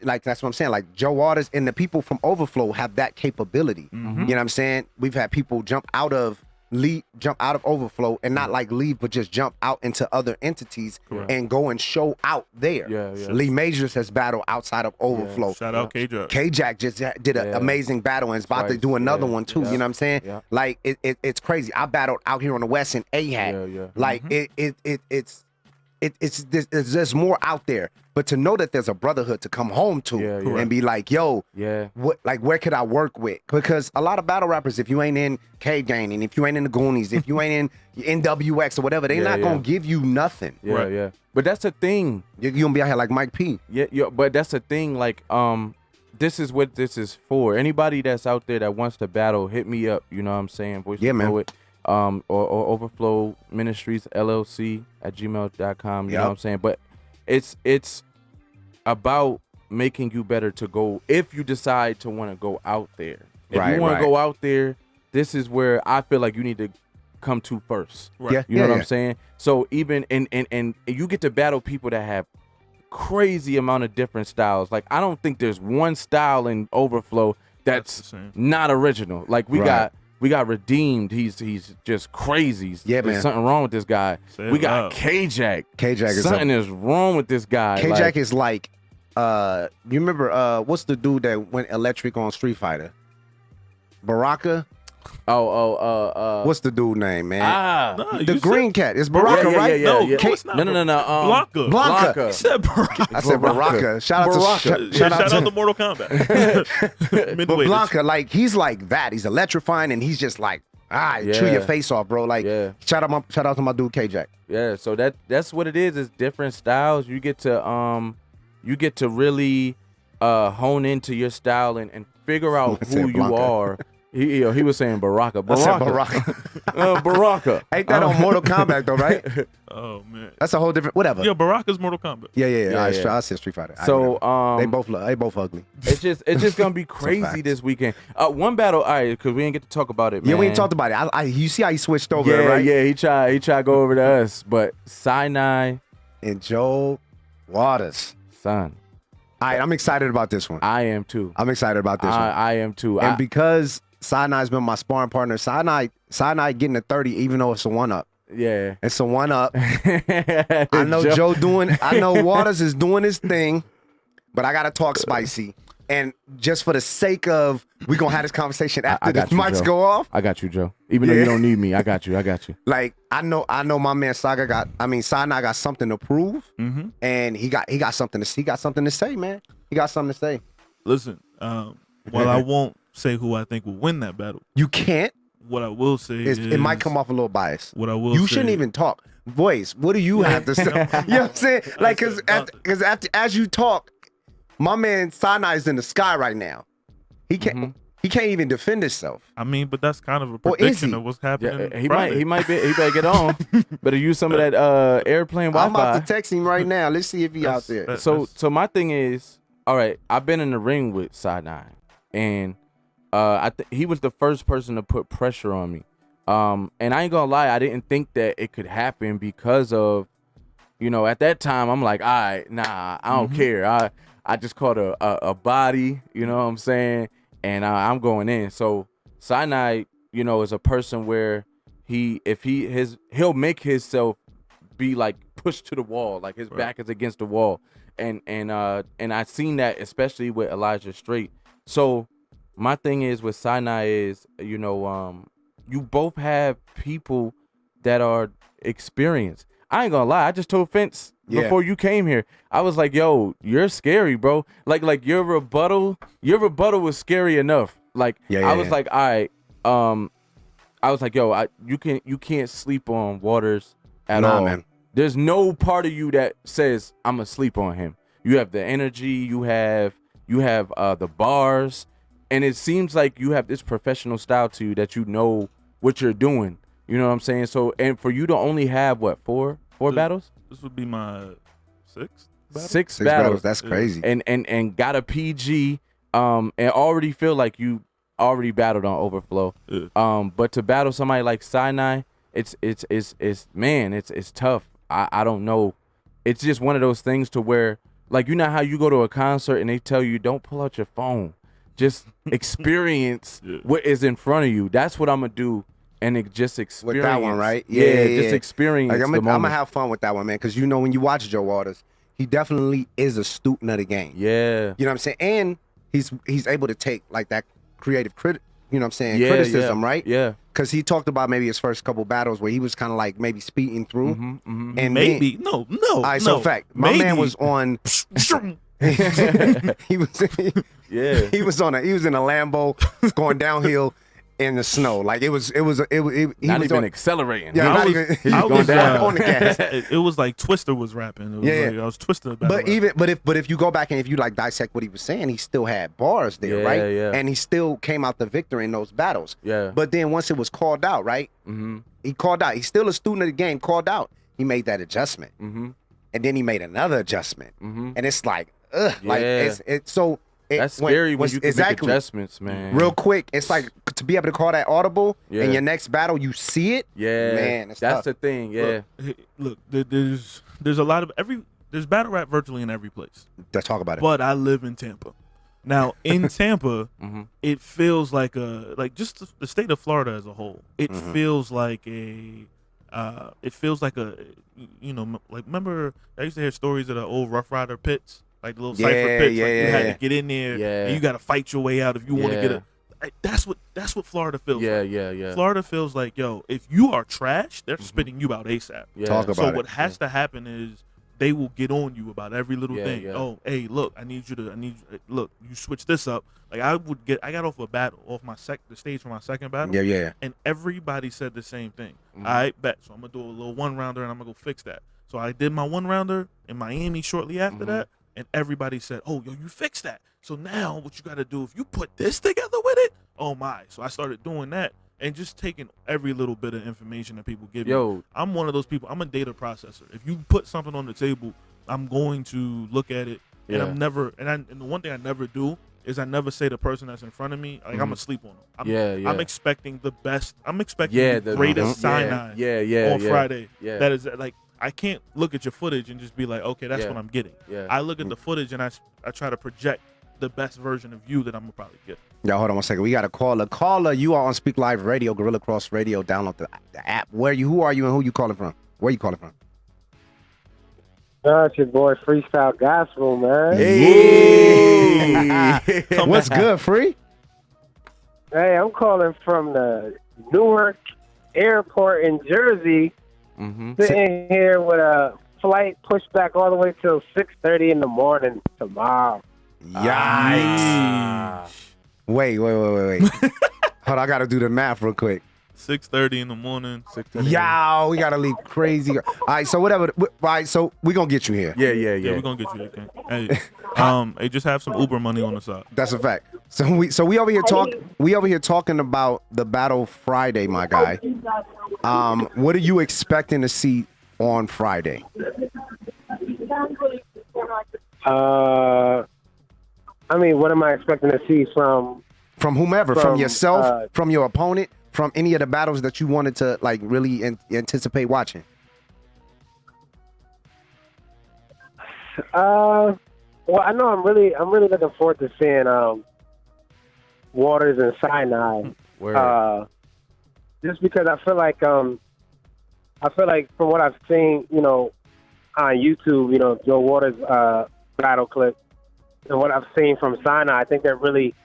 like that's what I'm saying. Like Joe Waters and the people from Overflow have that capability. You know what I'm saying? We've had people jump out of Overflow and not like leave, but just jump out into other entities and go and show out there. Lee Majors has battled outside of Overflow. Shout out K-Jack. K-Jack just did an amazing battle and is about to do another one too. You know what I'm saying? Like it's crazy. I battled out here on the West in AHAT. Like it's there's more out there. But to know that there's a brotherhood to come home to and be like, yo, what, like, where could I work with? Because a lot of battle rappers, if you ain't in Cave Gang, and if you ain't in the Goonies, if you ain't in NWX or whatever, they not gonna give you nothing. But that's the thing. You gonna be out here like Mike P. But that's the thing. Like, this is what this is for. Anybody that's out there that wants to battle, hit me up. You know what I'm saying? Voice of the Poet, or Overflow Ministries LLC at gmail.com. You know what I'm saying? But it's about making you better to go if you decide to want to go out there. If you want to go out there, this is where I feel like you need to come to first. You know what I'm saying? So even and you get to battle people that have crazy amount of different styles. Like I don't think there's one style in Overflow that's not original. Like we got Redeemed. He's just crazy. There's something wrong with this guy. We got K-Jack. K-Jack is something is wrong with this guy. K-Jack is like, you remember what's the dude that went electric on Street Fighter? Baraka. What's the dude name, man? The green cat. It's Baraka, right? No, it's not. No. Blanca. He said Baraka. I said Baraka. Shout out to Mortal Kombat. But Blanca, like he's like that. He's electrifying, and he's just like, chew your face off, bro. Like, shout out to my dude K-Jack. Yeah, so that's what it is. It's different styles. You get to really hone into your style and figure out who you are He was saying Baraka. I said Baraka. Baraka. Baraka. Ain't that on Mortal Kombat though, right? Oh man, That's a whole different whatever. yeah, Baraka's Mortal Kombat. Yeah. Yeah, Alright, yeah. I said Street Fighter. So they both ugly. it's just gonna be crazy fact. this weekend. One battle, all right, because we didn't get to talk about it. Yeah, man. we ain't talked about it. You see how he switched over, Yeah, right? yeah. He tried to go over to us, but Sinai, And Joe Waters. son, All right, I'm excited about this one. I am too. I'm excited about this one. I am too. And because Sinai's been my sparring partner, Sinai getting a 30, even though it's a 1-up. Yeah. It's a 1-up. I know I know Waters is doing his thing, but I gotta talk spicy. And just for the sake of, we gonna have this conversation after the mics Joe. go off. I got you, Joe. Even though you don't need me, I got you. Like I know my man Sinai got something to prove, and he got something to say, man. He got something to say. Listen, while I won't say who I think will win that battle, You can't. what I will say is It might come off a little biased. What I will You say, shouldn't even talk. Voice, what do you have to say? You know what I'm saying? Like, said because as you talk, my man Sinai's in the sky right now. He can't even defend himself. I mean, but that's kind of a Or is prediction he? of what's happening. Yeah, he Friday. better get on. Better use some of that airplane Wi-Fi. I'm about to text him right now. Let's see if he out there. So my thing is, all right, I've been in the ring with Sinai, and he was the first person to put pressure on me. And I ain't gonna lie, I didn't think that it could happen because of, at that time I'm like, all right, nah, I don't care. I just caught a body, you know what I'm saying, and I'm going in. So Sinai, is a person where he'll make himself be like pushed to the wall, like his back is against the wall, and I seen that especially with Elijah Straight. So my thing is with Sinai is, you both have people that are experienced. I ain't gonna lie, I just told Fence before you came here. I was like, yo, you're scary, bro. Like your rebuttal was scary enough. Like I was like, all right, I was like, yo, you can't sleep on Waters at all. Man. There's no part of you that says I'm gonna sleep on him. You have the energy, you have the bars, and it seems like you have this professional style to you that you know what you're doing. You know what I'm saying? So, and for you to only have four battles? This would be my sixth battle? Six battles. That's crazy. And got a PG, and already feel like you already battled on Overflow. Yeah. But to battle somebody like Sinai, it's tough. I don't know. It's just one of those things to where, like, you know how you go to a concert and they tell you don't pull out your phone, just experience what is in front of you. That's what I'm gonna do, and just experience With that one, right? Just experience. Like, I'm gonna have fun with that one, man. Because when you watch Joe Waters, he definitely is a student of the game. Yeah. You know what I'm saying? And he's able to take like that creative criticism, right? Yeah. Because he talked about maybe his first couple battles where he was kind of like maybe speeding through. And Maybe. then, No. all right, so fact, my man was on. he was he was in a Lambo going downhill in the snow. Like he was Accelerating. Yeah, I not was- even I was, on the gas. It was like Twister was rapping. It was like, I was Twister. But if you go back and if you like dissect what he was saying, he still had bars there, Yeah, right? yeah. And he still came out the victor in those battles. Yeah. But then once it was called out, right? He called out. He's still a student of the game. Called out. He made that adjustment, and then he made another adjustment, and it's like, like it's so. That's scary when you can make adjustments, man. Real quick, it's like to be able to call that audible Yeah. in your next battle, you see it. Yeah, man, that's tough. the thing. Yeah, Look, there's a lot of there's battle rap virtually in every place. Let's talk about it. But I live in Tampa. Now in Tampa, it feels like just the state of Florida as a whole. It feels like like remember I used to hear stories of the old Rough Rider pits, like the little cypher pits. Like you had to get in there, and you got to fight your way out if you want to get it. Like, that's what Florida feels like. Yeah. Florida feels like, yo, if you are trash, they're spitting you out ASAP. Yeah. Talk about So it. what has to happen is they will get on you about every little thing. Yeah. Oh, hey, look, look, you switch this up. Like I got off the stage for my second battle. Yeah. And everybody said the same thing. All right, bet. So I'm gonna do a little 1-rounder and I'm gonna go fix that. So I did my 1-rounder in Miami shortly after that, and everybody said, "Oh, yo, you fixed that. So now what you got to do, if you put this together with it, oh my. So I started doing that and just taking every little bit of information that people give me. Yo, I'm one of those people. I'm a data processor. If you put something on the table, I'm going to look at it, and Yeah. I'm never. And the one thing I never do is I never say the person that's in front of me like I'm gonna sleep on them. I'm expecting the best. I'm expecting the greatest Sinai on Friday. Yeah. That is like I can't look at your footage and just be like, okay, that's what I'm getting. Yeah. I look at the footage and I try to project the best version of you that I'm gonna probably get. Yo, hold on 1 second. We got a caller. Caller, you are on Speak Live Radio, Gorilla Cross Radio. Download the app. Who are you and who you calling from? Where you calling from? It's your boy Freestyle Gospel, man. Hey. What's good, Free? Hey, I'm calling from the Newark Airport in Jersey. Sitting here with a flight pushed back all the way till 6:30 in the morning tomorrow. Yikes. Wait. Hold on, I got to do the math real quick. 6:30 in the morning. Yo, we got to leave crazy. All right, so whatever. All right, so we going to get you here. Yeah, we're gonna get you there, King. Hey, just have some Uber money on the side. That's a fact. So we over here talking about the Battle Friday, my guy. What are you expecting to see on Friday? I mean, what am I expecting to see from whomever, from yourself, from your opponent, from any of the battles that you wanted to like really anticipate watching? Well, I know I'm really looking forward to seeing Waters and Sinai. Just because I feel like from what I've seen, on YouTube, Joe Waters battle clip, and what I've seen from Sinai, I think they're really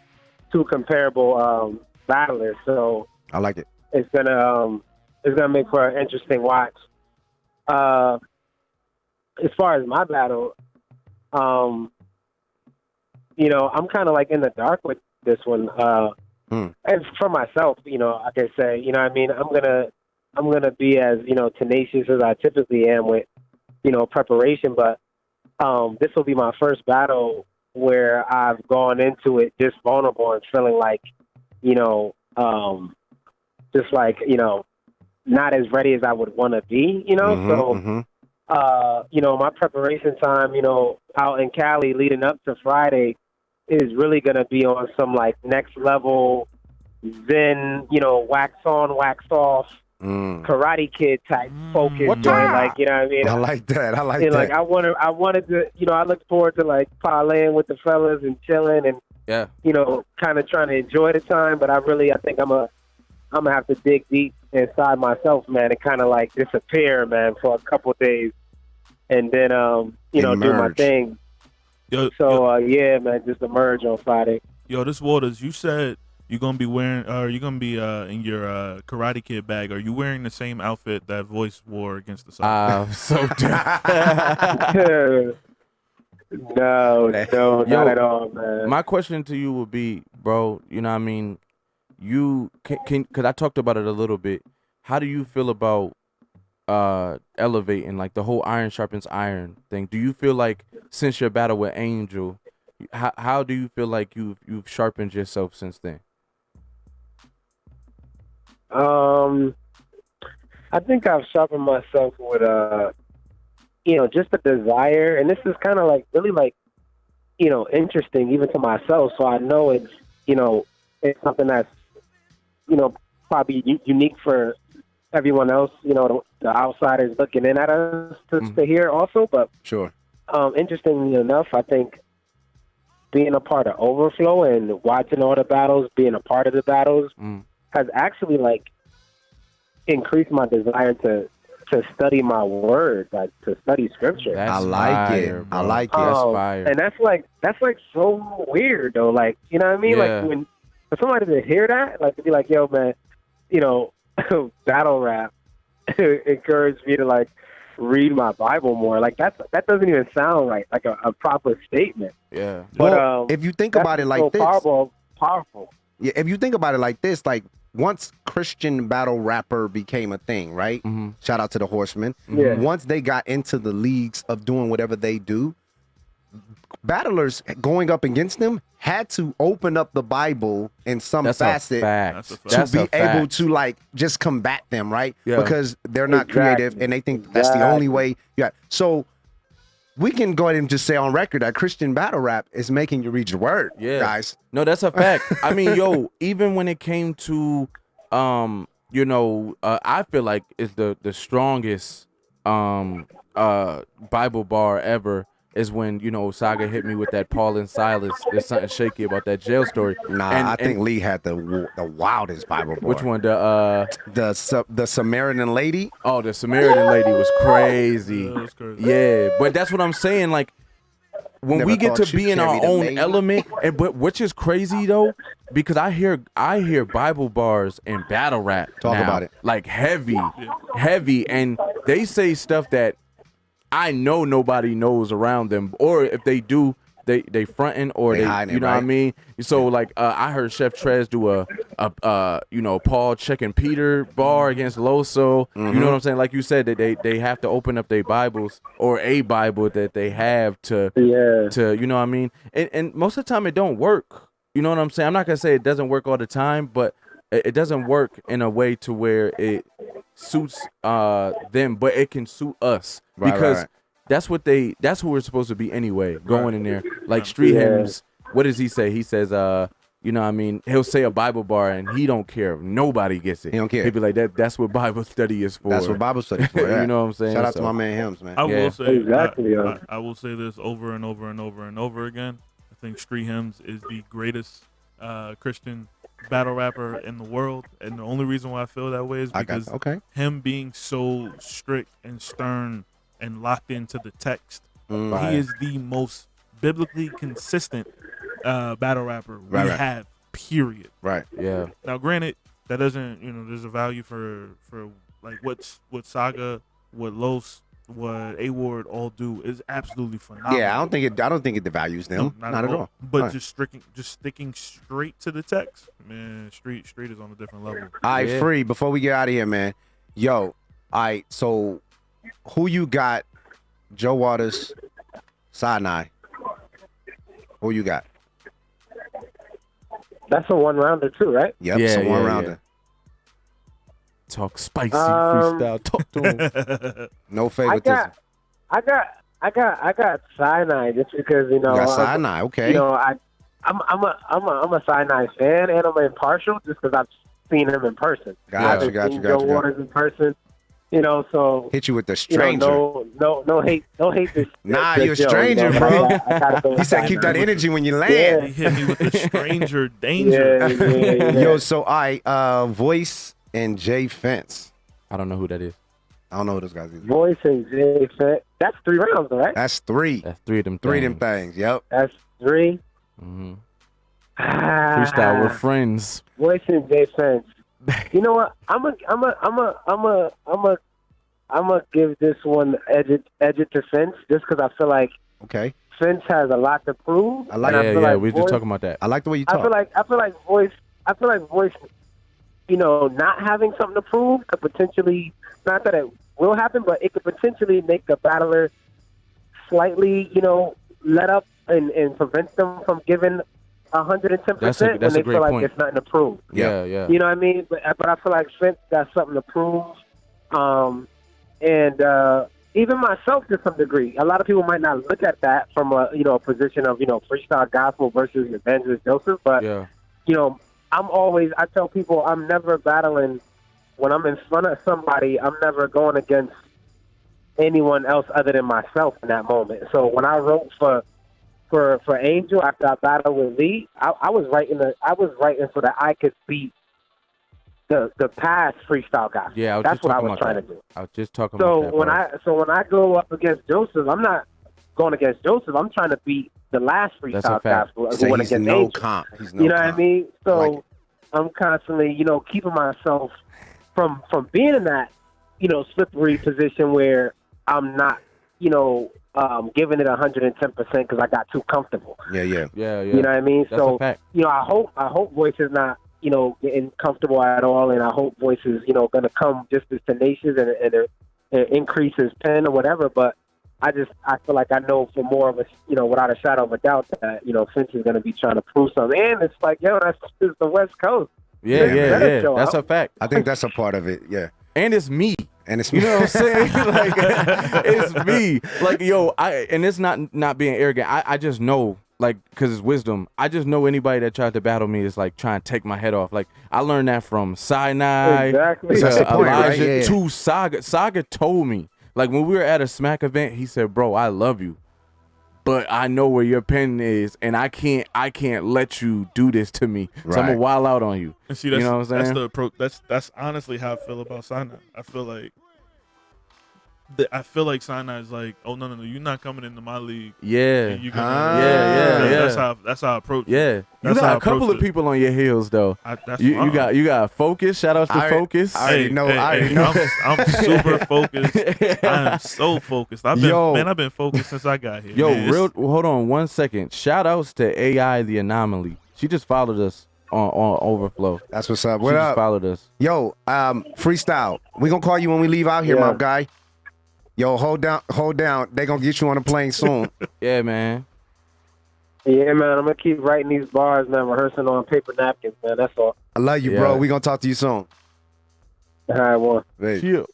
two comparable battlers. So I like it. It's gonna make for an interesting watch. As far as my battle, I'm kind of like in the dark with this one. And for myself, I can say, I mean, I'm gonna be as tenacious as I typically am with preparation, but this will be my first battle where I've gone into it just vulnerable and feeling like, just like, not as ready as I would want to be, my preparation time, out in Cali leading up to Friday is really going to be on some like next level Zen, wax on, wax off, Karate Kid type focus. Like, you know what I mean? I like that. That. Like I wanted to, I look forward to like parlaying with the fellas and chilling and, kind of trying to enjoy the time. But I think I'm gonna have to dig deep inside myself, man, and kind of like disappear, man, for a couple of days, and then do my thing. Yeah, man, just emerge on Friday. Yo, this Waters, you said you're gonna be wearing, you're gonna be in your Karate Kid bag. Are you wearing the same outfit that Voice wore against the South? So No, not at all, man. My question to you would be, bro, you know what I mean? You can because I talked about it a little bit. How do you feel about elevating, like the whole iron sharpens iron thing? Do you feel like since your battle with Angel, how do you feel like you've sharpened yourself since then? I think I've sharpened myself with just a desire, and this is kind of like really like interesting even to myself. So I know it's it's something that's probably unique for everyone else. The outsiders looking in at us to hear also. But sure, interestingly enough, I think being a part of Overflow and watching all the battles, being a part of the battles, has actually like increased my desire to study my word, like to study scripture. I like it. Bro. I like it. That's fire. And that's like so weird though. Like, you know what I mean? Yeah. Like when for somebody to hear that, like to be like, yo man, battle rap encouraged me to like read my Bible more. Like that doesn't even sound right, like a proper statement. Yeah. But well, if you think about it like so this, powerful. Yeah, if you think about it like this, like once Christian battle rapper became a thing, right? Shout out to the Horsemen. Yeah. Once they got into the leagues of doing whatever they do, battlers going up against them had to open up the Bible in some facet That's a fact. to That's be a fact. able to like just combat them, right? Yeah. Because they're not creative and they think that's the only way. Yeah. So we can go ahead and just say on record that Christian battle rap is making you read your word, guys. No, that's a fact. I mean, yo, even when it came to, I feel like it's the strongest Bible bar ever is when, Saga hit me with that Paul and Silas. There's something shaky about that jail story. Nah, I think Lee had the wildest Bible bar. Which one? The Samaritan lady? Oh, the Samaritan lady was crazy. Yeah, that was crazy. Yeah, but that's what I'm saying. Like, when Never we get thought to be you in our carried a own maiden. element, but which is crazy though, because I hear Bible bars and battle rap. Talk now, about it. like heavy, and they say stuff that I know nobody knows around them, or if they do, they fronting or They they hiding it, you know what I right? mean. So like I heard Chef Trez do a Paul checking Peter bar against Loso. You know what I'm saying? Like you said, that they have to open up their Bibles or a Bible that they have to you know what I mean. And most of the time it don't work. You know what I'm saying? I'm not gonna say it doesn't work all the time, but it doesn't work in a way to where it suits them, but it can suit us because that's who we're supposed to be anyway. Going in there like Street Hymns. What does he say? He says, you know what I mean? He'll say a Bible bar and he don't care if nobody gets it. He don't care. He'll be like, that's what Bible study is for. That's what Bible study is for. Yeah. You know what I'm saying? Shout out to my man Hims, man. I will say, Exactly, I will say this over and over and over and over again. I think Street Hymns is the greatest Christian battle rapper in the world, and the only reason why I feel that way is because him being so strict and stern and locked into the text. He is the most biblically consistent battle rapper we have. Period. Right. Yeah. Now, granted, that doesn't, there's a value for like what Saga, what Los, what A-Ward all do is absolutely phenomenal. Yeah, I don't think it devalues them. No, not at all. But Right. just sticking straight to the text, man. Street is on a different level. All right, Free, before we get out of here, man. Yo, all right, so who you got? Joe Waters, Sinai. Who you got? That's a one-rounder too, right? Yep, it's a one-rounder. Talk spicy freestyle. Talk to him. No favoritism. I got Sinai just because You got Sinai, okay. I'm a Sinai fan and I'm impartial just because I've seen him in person. Gotcha, I've seen Joe Waters in person. So hit you with the stranger. No hate. Nah, you're a stranger, bro. He said keep that energy when you land. He hit me with the stranger danger. Yeah. Yo, so Voice and Jay Fence. I don't know who that is. I don't know who those guys are. Voice and Jay Fence. That's 3 rounds, right? That's 3. That's 3 of them. Three of them things. Yep. That's 3. Mm-hmm. Freestyle with friends. Voice and Jay Fence. You know what? I'm gonna give this one edge it to Fence just because I feel like Fence has a lot to prove. I like. Yeah. We were just talking about that. I like the way you talk. I feel like Voice. Not having something to prove could potentially, not that it will happen, but it could potentially make the battler slightly, let up and prevent them from giving 110% when they feel like it's nothing to prove. Yeah. You know what I mean? But I feel like Fence got something to prove. And even myself to some degree. A lot of people might not look at that from a position of, freestyle gospel versus evangelist Joseph. But, I tell people I'm never battling when I'm in front of somebody. I'm never going against anyone else other than myself in that moment. So when I wrote for Angel after I battled with Lee, I was writing so that I could beat the past freestyle guy. Yeah, that's what I was trying to do. I was just talking about that. So when I go up against Joseph, I'm not going against Joseph. I'm trying to beat the last freestyle guy who went against Angel. Comp. He's no you know comp. what I mean? So Like I'm constantly, keeping myself from being in that, slippery position where I'm not, giving it 110% because I got too comfortable. Yeah. You know what I mean? That's a fact. I hope Voice is not, getting comfortable at all, and I hope Voice is, going to come just as tenacious and increase his pen or whatever. But I feel like I know for more of a, without a shadow of a doubt that, Fence is going to be trying to prove something. And it's like, that's the West Coast. Yeah. That's a fact. I think that's a part of it. Yeah. And it's me. And it's You know what I'm saying? Like, it's me. Like, yo, and it's not being arrogant. I just know, like, because it's wisdom. I just know anybody that tried to battle me is like trying to take my head off. Like, I learned that from Sinai Exactly. That's the to point, right? Elijah Yeah. to Saga. Saga told me, like, when we were at a Smack event, he said, "Bro, I love you, but I know where your pen is, and I can't let you do this to me. So I'm Right. gonna wild out on you." And see, that's, you know what I'm that's saying? the approach. That's honestly how I feel about Sinai. I feel like Sinai is like, oh no, you're not coming into my league. Yeah. And you gonna, Yeah. That's how I approach. Yeah, you That's how I got a couple approached of it. people on your heels though. That's You fine. got Focus. Shout outs to I- Focus. I already know. I already know. I'm super focused. I am so focused. I've been focused since I got here. Yo, man. hold on 1 second. Shout outs to AI the Anomaly. She just followed us on Overflow. That's what's up. She What just up? followed us. Yo, freestyle. We gonna call you when we leave out here, Yeah. my guy. Yo, hold down. They gonna get you on a plane soon. Yeah, man. Yeah, man, I'm going to keep writing these bars, man, rehearsing on paper napkins, man. That's all. I love you, Yeah. bro. We gonna talk to you soon. All right, well. Hey. Chill.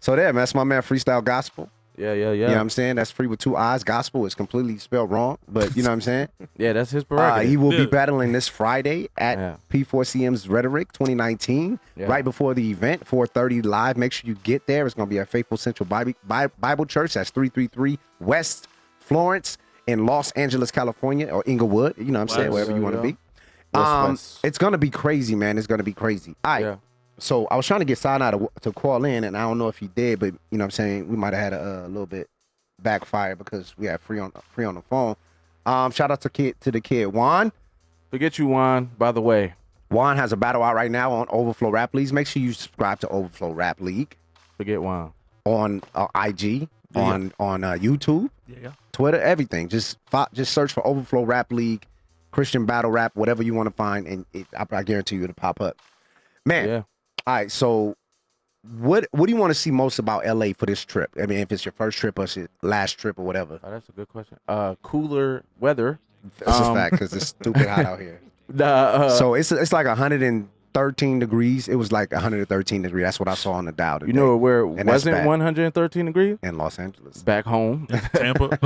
So there, man. That's my man, Freestyle Gospel. Yeah. You know what I'm saying? That's free with 2 eyes. Gospel is completely spelled wrong, but you know what I'm saying? Yeah, that's his prerogative. He will be Yeah. battling this Friday at Yeah. P4CM's Rhetoric 2019, Yeah. right before the event, 4:30 live. Make sure you get there. It's going to be at Faithful Central Bible Church. That's 333 West Florence in Los Angeles, California, or Inglewood. You know what I'm saying? West, Wherever you want to yeah. be. West. It's going to be crazy, man. It's going to be crazy. All right. Yeah. So I was trying to get Sinai to call in, and I don't know if he did, but you know what I'm saying? We might have had a little bit backfire because we had free on the phone. Shout out to the kid Juan. Forget you, Juan. By the way, Juan has a battle out right now on Overflow Rap Leagues. Make sure you subscribe to Overflow Rap League forget Juan. on IG, on YouTube, Yeah. Twitter, everything. Just search for Overflow Rap League, Christian Battle Rap, whatever you want to find, and I guarantee you it'll pop up. Man, Yeah. all right. So, what do you want to see most about LA for this trip? I mean, if it's your first trip or it's your last trip or whatever. Oh, that's a good question. Cooler weather. That's a fact because it's stupid hot out here. So So it's like 113 degrees. It was like 113 degrees. That's what I saw on the dial today. you know where it And that's wasn't bad. 113 degrees? in Los Angeles. Back home. Tampa.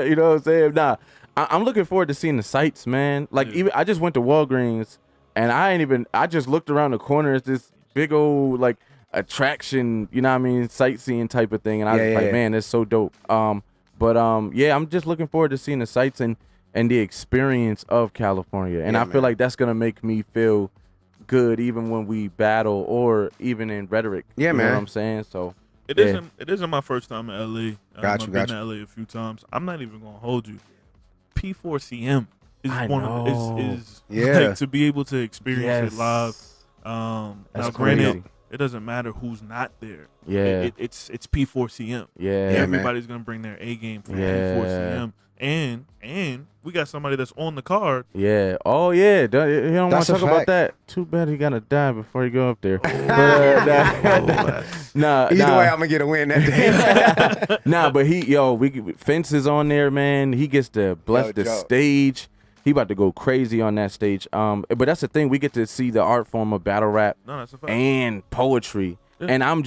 You know what I'm saying? Nah, I'm looking forward to seeing the sights, man. Like Yeah. even I just went to Walgreens and I just looked around the corner. It's this big old like attraction, you know what I mean, sightseeing type of thing, and I was like, Yeah. man, that's so dope. Yeah, I'm just looking forward to seeing the sights and the experience of California, and Yeah, I feel man. like that's gonna make me feel good even when we battle or even in rhetoric. Yeah, you know man. what I'm saying? So It Yeah. isn't my first time in LA. Got you, I've got been to LA a few times. I'm not even gonna hold you. P4CM is I one know. of is Yeah. like, to be able to experience it live. That's Now, granted, crazy. it doesn't matter who's not there. Yeah. It's P4CM. Yeah, Yeah, man. Everybody's gonna bring their A game for Yeah. P4CM, and we got somebody that's on the card. Yeah. Oh yeah. He don't want That's to a talk about fact. that. Too bad he gotta die before he go up there. Nah, Either way, I'm gonna get a win that day. nah, but Fence is on there, man. He gets to bless Yo, the Joe. stage. He about to go crazy on that stage. But that's the thing. We get to see the art form of battle rap No, that's a fact. and poetry. Yeah. And I'm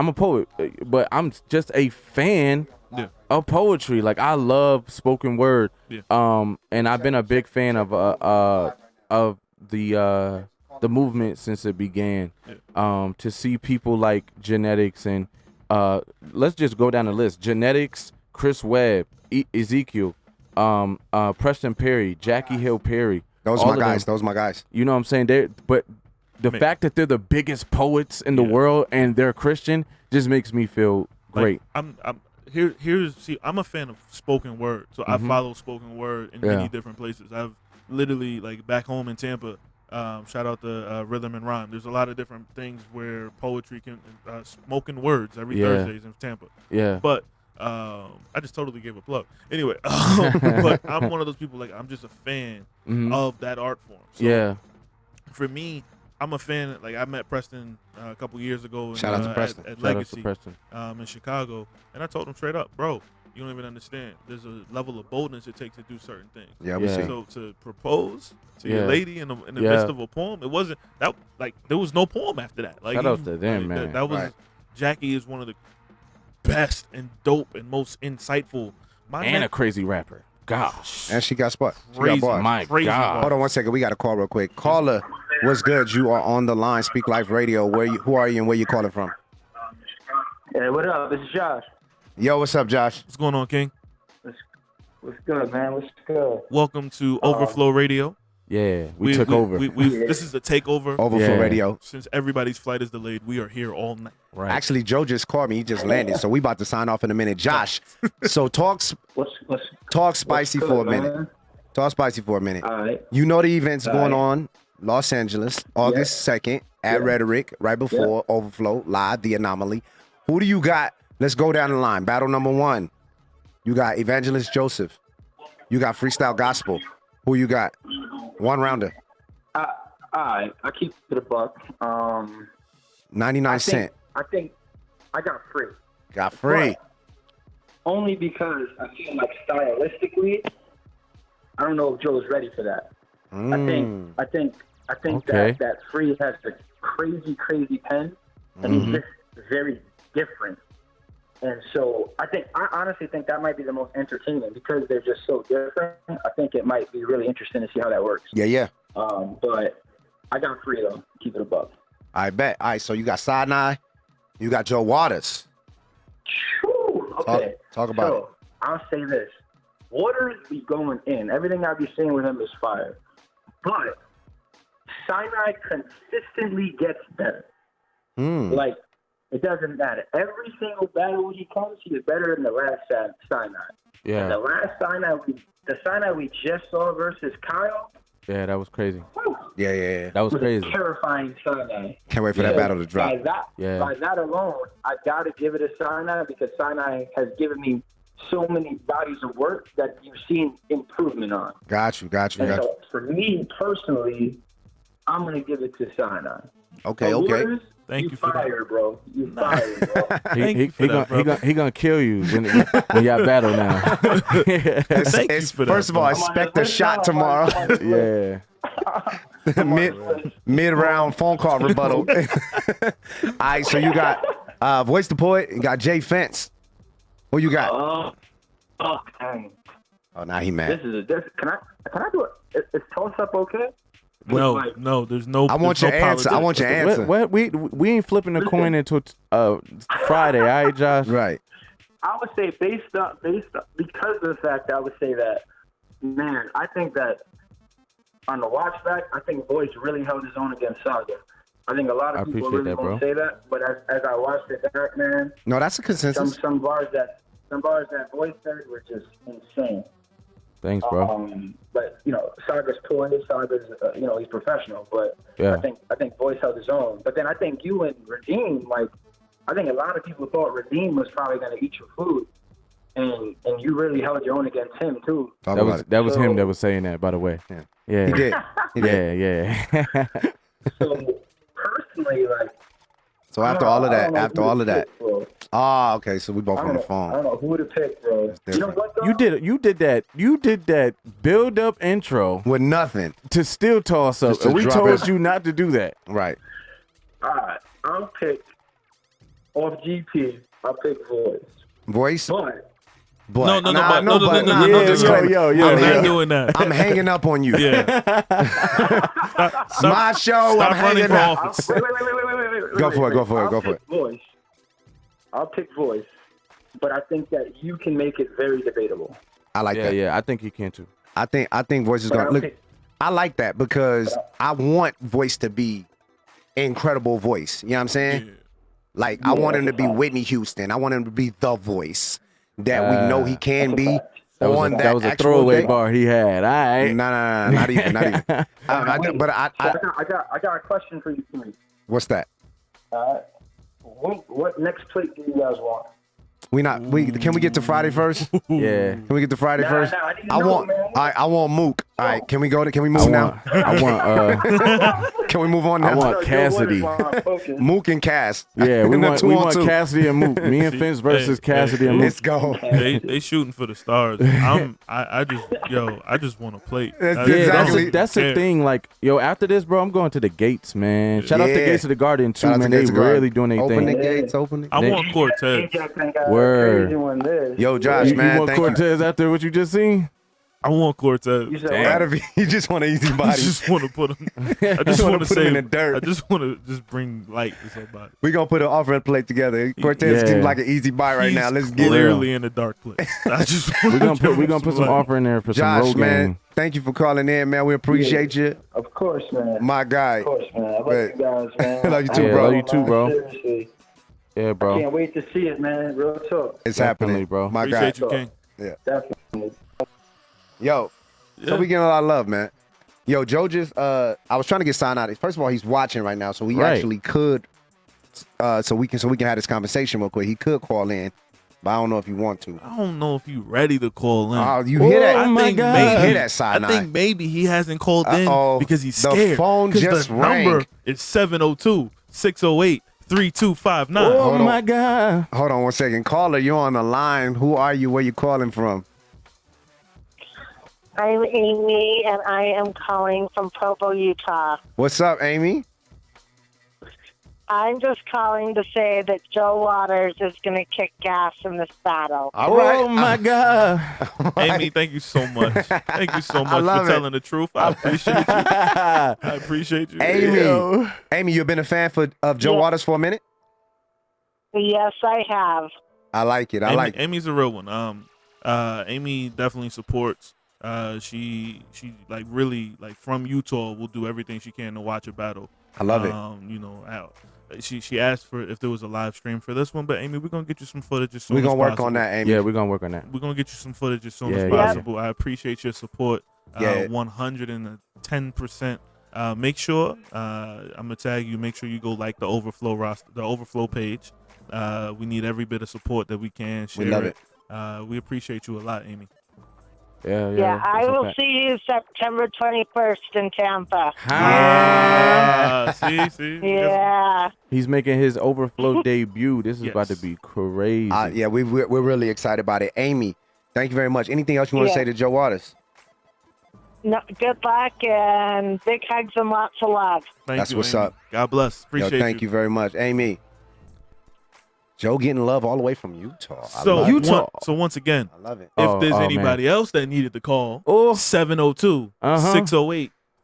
a poet, but I'm just a fan Yeah. of poetry. Like I love spoken word. Yeah. And I've been a big fan of the movement since it began. Yeah. To see people like Genetics and let's just go down the list. Genetics, Chris Webb, Ezekiel, Preston Perry, Jackie Hill Perry. Those all are of my them. guys. Those are my guys. You know what I'm saying? But the Man. fact that they're the biggest poets in the Yeah. world and they're Christian just makes me feel great. Like, I'm a fan of spoken word, so I follow spoken word in Yeah. many different places. I've literally, like, back home in Tampa, shout out to Rhythm and Rhyme. There's a lot of different things where poetry can spoken words every Yeah. Thursdays in Tampa. Yeah. But I just totally gave a plug. Anyway, but I'm one of those people, like, I'm just a fan Mhm. of that art form. So Yeah. for me, I'm a fan. Like I met Preston a couple years ago. Shout out to Preston. At Shout out Legacy to Preston. in Chicago, and I told him straight up, bro, you don't even understand. There's a level of boldness it takes to do certain things. Yeah, we Yeah. see. So to propose to Yeah. your lady in the Yeah. midst of a poem, it wasn't that like there was no poem after that. Like Shout out to them, man. That was Right. Jackie is one of the best and dope and most insightful. And a crazy rapper. Gosh. And she got spot. She got Crazy. bars. My Crazy God. Hold on 1 second. We got a call real quick. Caller, what's good? You are on the line. Speak Life Radio. Who are you and where you calling from? Hey, what up? This is Josh. Yo, what's up, Josh? What's going on, King? What's good, man? What's good? Welcome to Overflow Radio. Yeah, we took over. This is a takeover. Overflow Yeah. Radio. Since everybody's flight is delayed, we are here all night. Right. Actually, Joe just called me. He just landed, so we about to sign off in a minute. Josh, so talk spicy good, for a minute. man? Talk spicy for a minute. All right. You know the events All going right. on, Los Angeles, August 2nd at Yeah. Rhetoric, right before Overflow, live, The Anomaly. Who do you got? Let's go down the line. Battle number 1. You got Evangelist Joseph. You got Freestyle Gospel. Who you got? 1 rounder. All right. I keep it a buck. 99 cent. I think I got free. Got free. But only because I feel like stylistically, I don't know if Joe's ready for that. I think Okay. that free has a crazy pen, and he's just very different. And so I honestly think that might be the most entertaining because they're just so different. I think it might be really interesting to see how that works. Yeah. But I got free though. Keep it a buck. I bet. All right, so you got Sinai. You got Joe Waters. Whew, okay. Talk about so, it. I'll say this. Waters be going in. Everything I be seeing with him is fire. But Sinai consistently gets better. Like, it doesn't matter. Every single battle when he comes, he is better than the last Sinai. Yeah. And the last Sinai we just saw versus Kyle, Yeah, that was crazy. whew, Yeah. That was was crazy. a terrifying Sinai. Can't wait for that battle to drop. By that alone, I got to give it a Sinai because Sinai has given me so many bodies of work that you've seen improvement on. Got you. And so for me personally, I'm going to give it to Sinai. Okay. Waters, Thank you for that. fire, bro. You fire, bro. Thank you for that, brother. He gonna kill you when y'all battle now. Thank you for that, First of all, bro. expect a shot tomorrow. Yeah. Mid round phone call rebuttal. All right, so you got Voice the Poet, you got Jay Fence. Who you got? Oh, dang. Oh, now he mad. Can I do it? Is toss up okay? No, there's no. I want there's your no answer. I want your politics. answer. What? We ain't flipping the coin until Friday, all right, Josh? Right. I would say based up because of the fact I would say that, man, I think that on the watch back, I think Voice really held his own against Saga. I think a lot I of people appreciate really that, won't bro. say that, but as I watched it back, man, No, that's a consensus. some bars that Voice said were just insane. Thanks, bro. But Saga's poised. Saga's he's professional. But Yeah. I think Voice held his own. But then I think you and Redeem, I think a lot of people thought Redeem was probably going to eat your food, and you really held your own against him too. Talk That about was it. that was him So- that was saying that, by the way. Yeah. He did. He did. Yeah. So personally, So after all of I that, don't know after who all to of that. pick, bro. Ah, okay. So we both on the I phone. don't know who to pick, bro. It's You know different. what? Though? You did that build up intro With nothing. to still toss up. Just to And we drop told it. you not to do that. Right. All right, I'll pick off GP. I'll pick Voice. Voice. But No, Nah, no, Yeah, disclaimer. yo. I'm I'm not hanging- doing that. I'm hanging up on you. Yeah. It's my show. Stop I'm running hanging for up. office. Wait. Go for it, go for it, I'll go for pick Voice. I'll pick Voice, but I think that you can make it very debatable. I like that. Yeah. I think he can too. I think Voice is But gonna I'll look. pick- I like that because I want Voice to be incredible voice. You know what I'm saying? Like I want him to be Whitney Houston. I want him to be the voice that we know he can be. That was a actual throwaway day. bar he had. All right. Nah, not even. But I I got a question for you three. what's that? What next plate do you guys want? Can we get to Friday first? Yeah. Can we get to Friday Nah, first? nah, I need to I know, want man. I want Mook. All right, can we move I now? want Can we move on now? I want Cassidy. Mook and Cass. Yeah, we And the want 2-on-2. Cassidy and Mook. Me and Finch versus Cassidy and Mook. Let's go. They shooting for the stars. I just want to play. That's Yeah, exactly. that's the thing. Like, yo, after this, bro, I'm going to the Gates, man. Shout out the Yeah. Gates of the Garden too, Shout out man. to They Gates of the Garden. really doing their Open the thing. gates, open it. I want Cortez. Word. Yo, Josh, You man, want thank you. Cortez after what you just seen? I want Cortez. You said That'd be- You just want an easy I body. just want to put him. I You just wanna want to put him say in the dirt. I just want to just bring light to somebody. We gonna put an offering plate together. Cortez Yeah. seems like an easy buy right He's now. Let's get it. clearly in a dark place. I just We're gonna put some light. offer in there for some Josh, road man, game. thank you for calling in, man. We appreciate you, Of course, man. my guy. Of course, man. I love But- you guys, man. Love you too, Yeah, bro. love you too, bro. Seriously. Yeah, bro. Can't wait to see it, man. Real talk. It's Definitely, happening, bro. my guy. Appreciate you, King. Definitely. Yo, so Yeah. we getting a lot of love, man. Yo, Joe just I was trying to get signed out. First of all, he's watching right now, so he Right. actually could so we can have this conversation real quick. He could call in, but I don't know if you want to. I don't know if you ready to call in. Oh, you hear that? Oh, my God. You hear maybe, that side I think maybe he hasn't called Uh-oh. in because he's The scared. phone 'Cause just the number rang. is 702-608-3259. Oh Hold on. my God. Hold on 1 second. Caller, you're on the line. Who are you? Where you calling from? I'm Amy, and I am calling from Provo, Utah. What's up, Amy? I'm just calling to say that Joe Waters is going to kick gas in this battle. All right. Oh my God. Amy, thank you so much. Thank you so much love for it. telling the truth. I appreciate you. I appreciate you. Amy, Yo. Amy, you've been a fan of Joe Yeah. Waters for a minute? Yes, I have. I like it. I Amy, like it. Amy's a real one. Amy definitely supports. She like really like from Utah will do everything she can to watch a battle. I love it. You know, she asked for if there was a live stream for this one, but Amy, we're gonna get you some footage as soon We're as going to work possible. on that, Amy. Yeah, we're gonna work on that. We're gonna get you some footage as soon Yeah, as yeah. possible. I appreciate your support. Yeah. 110%. Make sure I'm gonna tag you. Make sure you go like the Overflow page. We need every bit of support that we can. Share We love it. We appreciate you a lot, Amy. Yeah, I that's a will fact. see you September 21st in Tampa. See. Yeah. He's making his Overflow debut. This is about to Yes. be crazy. Yeah, we're really excited about it. Amy, thank you very much. Anything else you want to Yeah. say to Joe Waters? No, good luck and big hugs and lots of love. Thank That's you, what's Amy. up. God bless. Yo, Appreciate thank you very much. Amy, Joe getting love all the way from Utah. I So love it. Utah. once again, I love it. if there's man. anybody else that needed to call, Oh.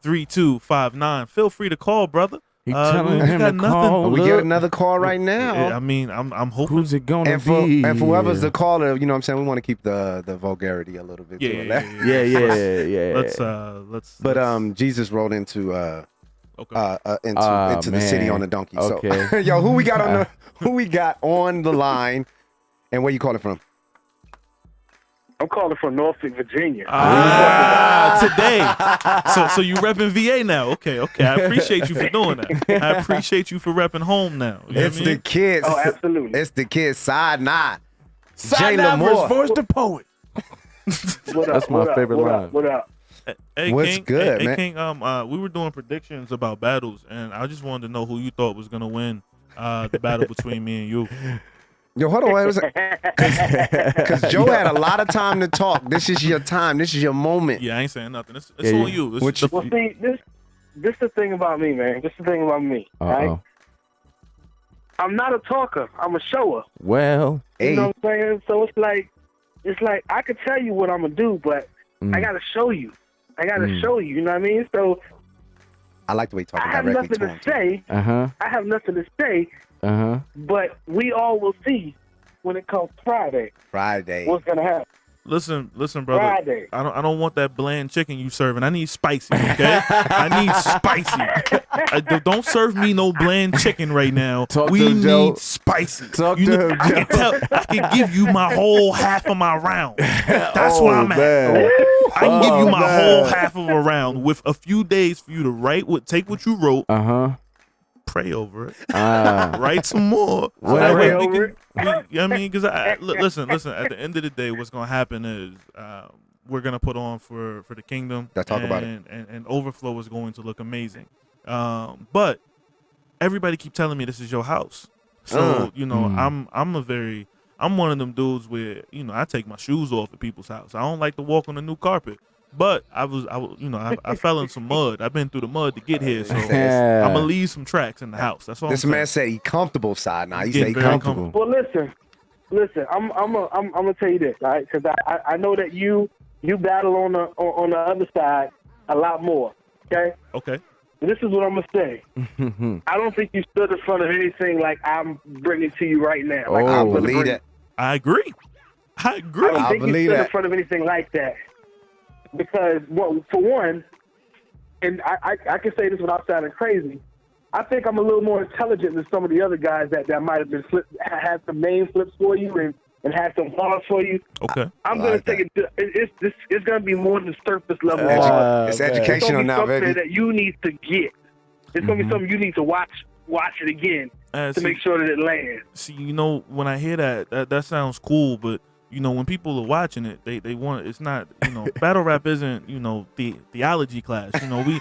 702-608-3259. Feel free to call, brother. He we telling got him to nothing. call. We Look, get another call right now. I mean, I'm hoping. who's it gonna And for be? whoever's the caller, you know what I'm saying? We want to keep the vulgarity a little bit. Yeah, to it. Yeah. Let's. But Jesus rolled into Okay. into the city man. on a donkey. Okay. So yo, who we got on the line, and where you calling from? I'm calling from Norfolk, Virginia. Today. So you repping VA now? Okay. I appreciate you for doing that. I appreciate you for repping home now. You know It's what I the mean? kids. Oh, absolutely. It's the kids. Side nine. Side Jay nine Lamore. versus the poet. What up? That's my what up, favorite what line. Up, what up? Hey, What's King, good, hey, man? King, we were doing predictions about battles, and I just wanted to know who you thought was gonna win the battle between me and you. Yo, hold on. Because Joe had a lot of time to talk. This is your time. This is your moment. Yeah, I ain't saying nothing. It's Yeah, on yeah. you. This What is the- Well, see, this the thing about me, man. This the thing about me, right? Uh-oh. I'm not a talker. I'm a shower. Well, Hey, You know what I'm saying? So it's like I could tell you what I'm gonna do, but I gotta show you. I gotta show you. You know what I mean? So I like the way you talk I have directly nothing to to him. say. uh-huh. I have nothing to say, but we all will see when it comes Friday Friday. what's gonna happen. Listen, brother. Friday. I don't want that bland chicken you serving. I need spicy, okay? I need spicy. Don't serve me no bland chicken right now. Talk we to him, Joe. need spicy. Talk You to know, him, I can give you my whole half of my round. That's where I'm at. man. I can give you Oh, my man. whole half of a round with a few days for you to take what you wrote, Uh-huh. pray over it, Ah. write some more. So Well, that way pray we over can, you know what I mean? Because listen, at the end of the day, what's going to happen is we're gonna put on for the Kingdom. Let's talk about it. And Overflow is going to look amazing. But everybody keep telling me this is your house. So, I'm one of them dudes where, I take my shoes off at people's house. I don't like to walk on a new carpet. But I fell in some mud. I've been through the mud to get here, so I'm gonna leave some tracks in the house. That's all. This man said he comfortable side now. He said he very comfortable. Well, listen. I'm gonna tell you this, all right? Because I know that you battle on the other side a lot more. Okay. Okay. This is what I'm gonna say. I don't think you stood in front of anything like I'm bringing to you right now. Like I believe that. I agree. I don't think you stood in front of anything like that. Because, well, for one, and I can say this without sounding crazy, I think I'm a little more intelligent than some of the other guys that might have been had some name flips for you and had some bars for you. Okay. I'm going to take it. It's going to be more than surface level. It's educational now, baby. It's something that you need to get. It's going to be something you need to watch it again to make sure that it lands. See, when I hear that sounds cool, but when people are watching it, they want it's not, battle rap isn't, the theology class. We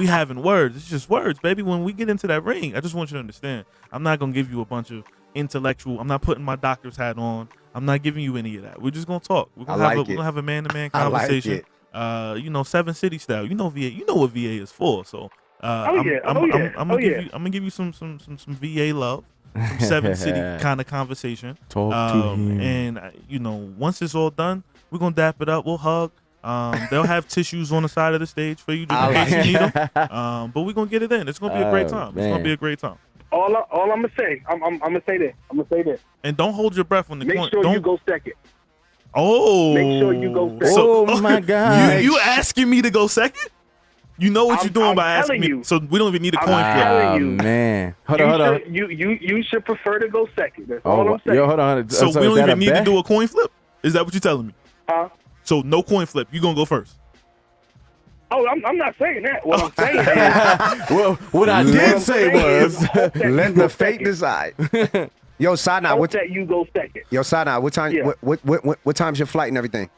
having words. It's just words, baby. When we get into that ring, I just want you to understand. I'm not gonna give you a bunch of intellectual. I'm not putting my doctor's hat on. I'm not giving you any of that. We're just gonna talk. We're gonna have a man-to-man conversation. I like it. 7 City style. VA. You know what VA is for. So I'm gonna give you some VA love. Some 7 City kind of conversation. Talk to him. And once it's all done, we're gonna dap it up. We'll hug. They'll have tissues on the side of the stage for you just in case you need them. But we're gonna get it in. It's gonna be a great time. Man. It's gonna be a great time. All I'm gonna say, I'm gonna say this. And don't hold your breath when the Make sure you go second. Oh. Make sure you go second. Oh my God! You asking me to go second? You know what you're doing by asking you. me. So we don't even need a coin flip. telling you. Man, hold on. You should prefer to go second. That's all I'm saying. Yo, hold on. So we don't even need to do a coin flip? Is that what you're telling me? Huh? So no coin flip. You gonna go first? Oh, I'm not saying that. What I'm saying is, Well, what I did say was, let the fate decide. Yo, Sana, hope that you go second. Yo, Sana, what time? Yeah. What time's your flight and everything?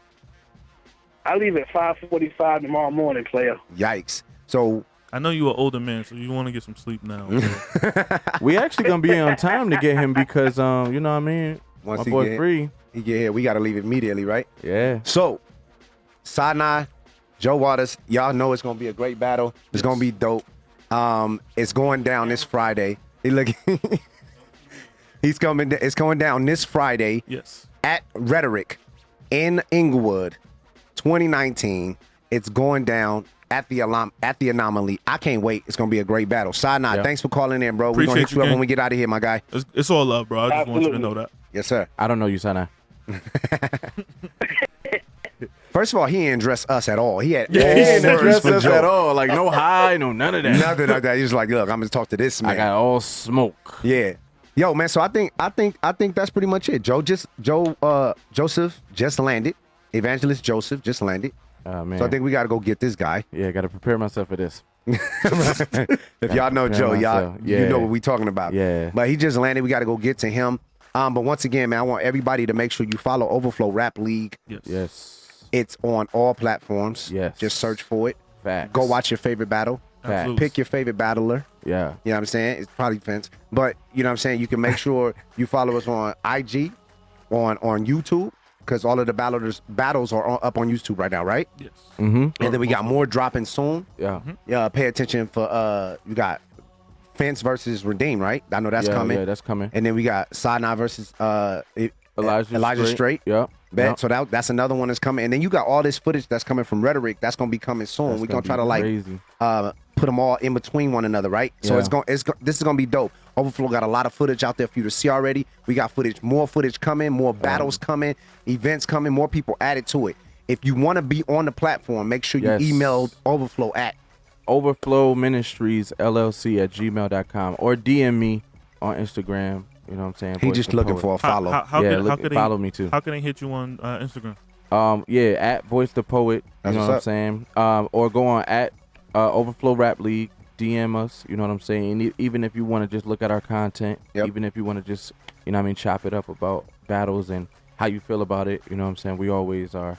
I leave at 5:45 tomorrow morning, player. Yikes! So I know you're an older man, so you want to get some sleep now. we actually gonna be on time to get him because you know what I mean. once My he boy get Free. he get here, we gotta leave immediately, right? Yeah. So, Sana, Joe Waters, y'all know it's gonna be a great battle. It's gonna be dope. It's going down this Friday. It's going down this Friday. Yes. At Rhetoric in Inglewood, 2019. It's going down at the Anomaly. I can't wait. It's gonna be a great battle. Sana, Yeah. thanks for calling in, bro. We're gonna Appreciate hit you up you, when we get out of here, my guy. It's all love, bro. I just want you to Absolutely. know that. Yes, sir. I don't know you, Sana. First of all, he didn't dress us at all. He had He all didn't words address for us Joe. at all. Like no high, no none of that. Nothing like that. He was like, look, I'm gonna talk to this man. I got all smoke. Yeah. Yo, man, so I think that's pretty much it. Joseph just landed. Evangelist Joseph just landed. Oh man. So I think we gotta go get this guy. Yeah, I gotta prepare myself for this. If y'all know prepare Joe, y'all myself. you Yeah. know what we talking about. Yeah. But he just landed. We gotta go get to him. But once again, man, I want everybody to make sure you follow Overflow Rap League. Yes. Yes. It's on all platforms. Yes. Just search for it. Facts. Go watch your favorite battle. Absolutely. Pick your favorite battler. Yeah. You know what I'm saying? It's probably Vince. But you know what I'm saying? You can make sure you follow us on IG, on YouTube, because all of the battles are up on YouTube right now, right? Yes. Mm-hmm. And then we got more dropping soon. Yeah. Yeah, pay attention for you got Fence versus Redeem, right? I know that's coming. Yeah, that's coming. And then we got Sinai versus Elijah Straight. Yeah. Bet. So that's another one that's coming. And then you got all this footage that's coming from Rhetoric that's gonna be coming soon. We're gonna try to crazy. put them all in between one another, right? So Yeah. this is gonna be dope. Overflow got a lot of footage out there for you to see already. We got more footage coming, more battles coming, events coming, more people added to it. If you want to be on the platform, make sure you Yes. emailed Overflow at Overflow Ministries LLC at gmail.com or DM me on Instagram. You know what I'm saying? he Voice just the looking Poet. for a follow. How Yeah, can, look, follow me too. How can they hit you on Instagram? Yeah, at Voice the Poet. That's You know what's what I'm up. saying? Or go on at Overflow Rap League. DM us. You know what I'm saying? And even if you want to just look at our content, Yep. even if you want to just, you know what I mean, chop it up about battles and how you feel about it. You know what I'm saying? We always are,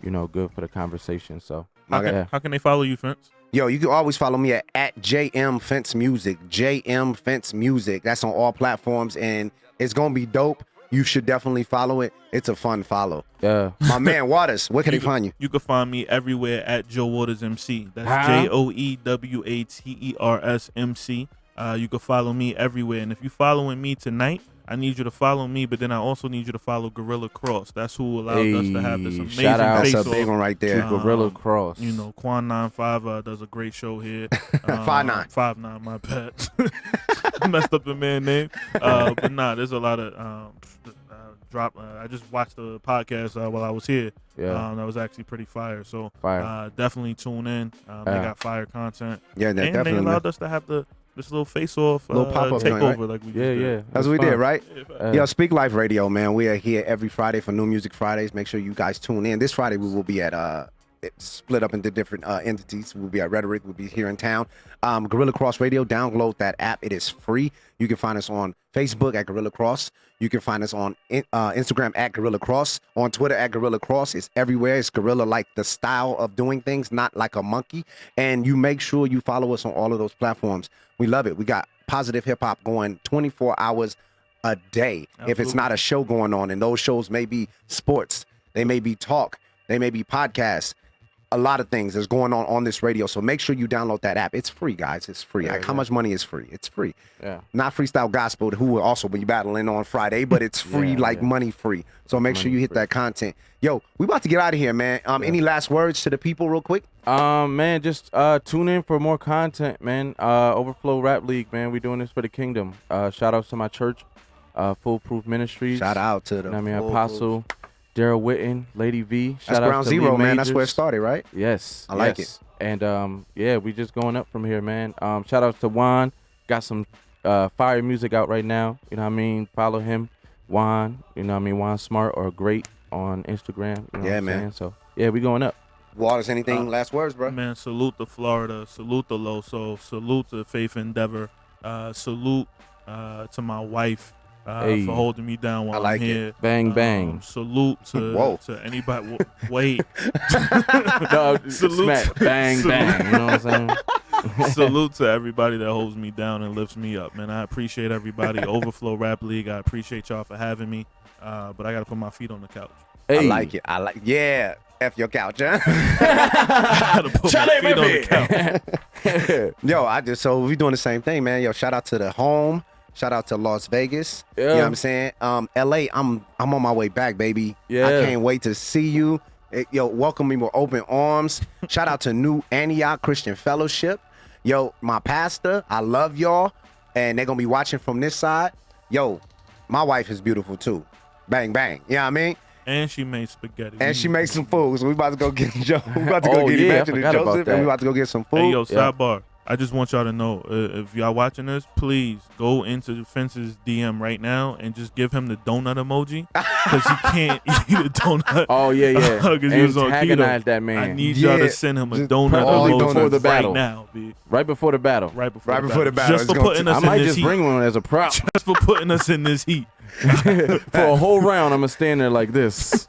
good for the conversation. So How can they follow you, Fence? Yo, you can always follow me at JM Fence Music. JM Fence Music. That's on all platforms, and it's gonna be dope. You should definitely follow it. It's a fun follow. Yeah. My man Waters, where can they find you? You can find me everywhere at Joe Waters MC. That's JoeWaters MC. You can follow me everywhere, and if you're following me tonight, I need you to follow me, but then I also need you to follow Guerilla Cross. That's who allowed us to have this amazing shout out. That's face a big one right there. Guerilla Cross. Quan 95 does a great show here. 5'9". 5'9", my pet. Messed up the man name. But nah, there's a lot of drop. I just watched the podcast while I was here. Yeah. That was actually pretty fire. So Fire. definitely tune in. They got fire content. Yeah, and definitely. they allowed us to have this little face-off Little pop-up joint, takeover right? like we just Yeah, did. yeah. That's what we did, right? Yeah, Yo, Speak Life Radio, man. We are here every Friday for New Music Fridays. Make sure you guys tune in. This Friday we will be at it's split up into different entities. We'll be at Rhetoric. We'll be here in town. Guerilla Cross Radio. Download that app. It is free. You can find us on Facebook at Guerilla Cross. You can find us on Instagram at Guerilla Cross. On Twitter at Guerilla Cross. It's everywhere. It's Guerilla like the style of doing things, not like a monkey. And you make sure you follow us on all of those platforms. We love it. We got positive hip hop going 24 hours a day. Absolutely. If it's not a show going on, and those shows may be sports, they may be talk, they may be podcasts, a lot of things that's going on this radio. So make sure you download that app. It's free, guys. It's free. How much money is free? It's free. Yeah. Not Freestyle Gospel, who will also be battling on Friday, but it's free, money free. So make sure you hit that content. Yo, we about to get out of here, man. Any last words to the people real quick? Man, just tune in for more content, man. Overflow Rap League, man. We doing this for the kingdom. Shout out to my church, Foolproof Ministries. Shout out to the Apostle Daryl Witten, Lady V. That's Ground Zero, man. That's where it started, right? Yes. I like it. And we just going up from here, man. Shout out to Juan. Got some fire music out right now. You know what I mean? Follow him, Juan. You know what I mean? Juan Smart or Great on Instagram. You know what I'm man. saying? So yeah, we going up. Waters, anything last words, bro? Man, salute to Florida. Salute to Loso. Salute to Faith Endeavor. Salute to my wife. For holding me down while I'm here. Bang, bang. Salute to anybody. Wait. No, salute. Smack. Bang, bang. You know what I'm saying? Salute to everybody that holds me down and lifts me up, man. I appreciate everybody. Overflow Rap League. I appreciate y'all for having me. But I got to put my feet on the couch. I like it. Yeah. F your couch, huh? I gotta put my feet on the couch. Yo, so we doing the same thing, man. Yo, shout out to the home. Shout out to Las Vegas. Yeah. You know what I'm saying? LA, I'm on my way back, baby. Yeah. I can't wait to see you. Yo, welcome me with open arms. Shout out to New Antioch Christian Fellowship. Yo, my pastor, I love y'all. And they're going to be watching from this side. Yo, my wife is beautiful too. Bang, bang. You know what I mean? And she made spaghetti. And she makes some food. So we about to go get Joe. We about to go get Evangelist Joseph. And we about to go get some food. Hey, yo, sidebar. I just want y'all to know, if y'all watching this, please go into Fence's DM right now and just give him the donut emoji, because he can't eat a donut. Oh, yeah. Because he was on Antagonize keto. that man. I need y'all to send him a donut preferably before the emoji battle. right now, B. Right before the battle. Right before the battle. Just for putting us I in might this just heat. bring one as a prop. Just for putting us in this heat. For a whole round, I'm going to stand there like this.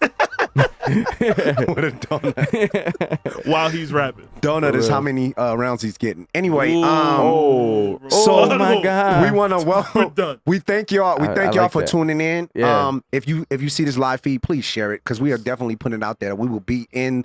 With a donut. While he's rapping. Donut is how many rounds he's getting. Anyway, oh my God. We want to welcome. We thank y'all. We thank y'all like for that. tuning in. Yeah. If you see this live feed, please share it, because we are definitely putting it out there. We will be in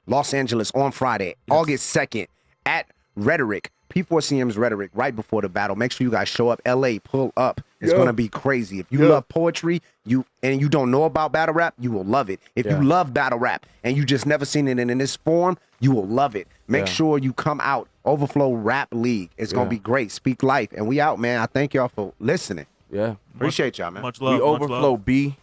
Los Angeles on Friday, August 2nd at Rhetoric. P4CM's Rhetoric, right before the battle. Make sure you guys show up. LA, pull up. It's gonna be crazy. If you love poetry, you don't know about battle rap, you will love it. If you love battle rap and you just never seen it in this form, you will love it. Make sure you come out. Overflow Rap League. It's gonna be great. Speak life. And we out, man. I thank y'all for listening. Yeah. Appreciate y'all, man. Much love. We Overflow B.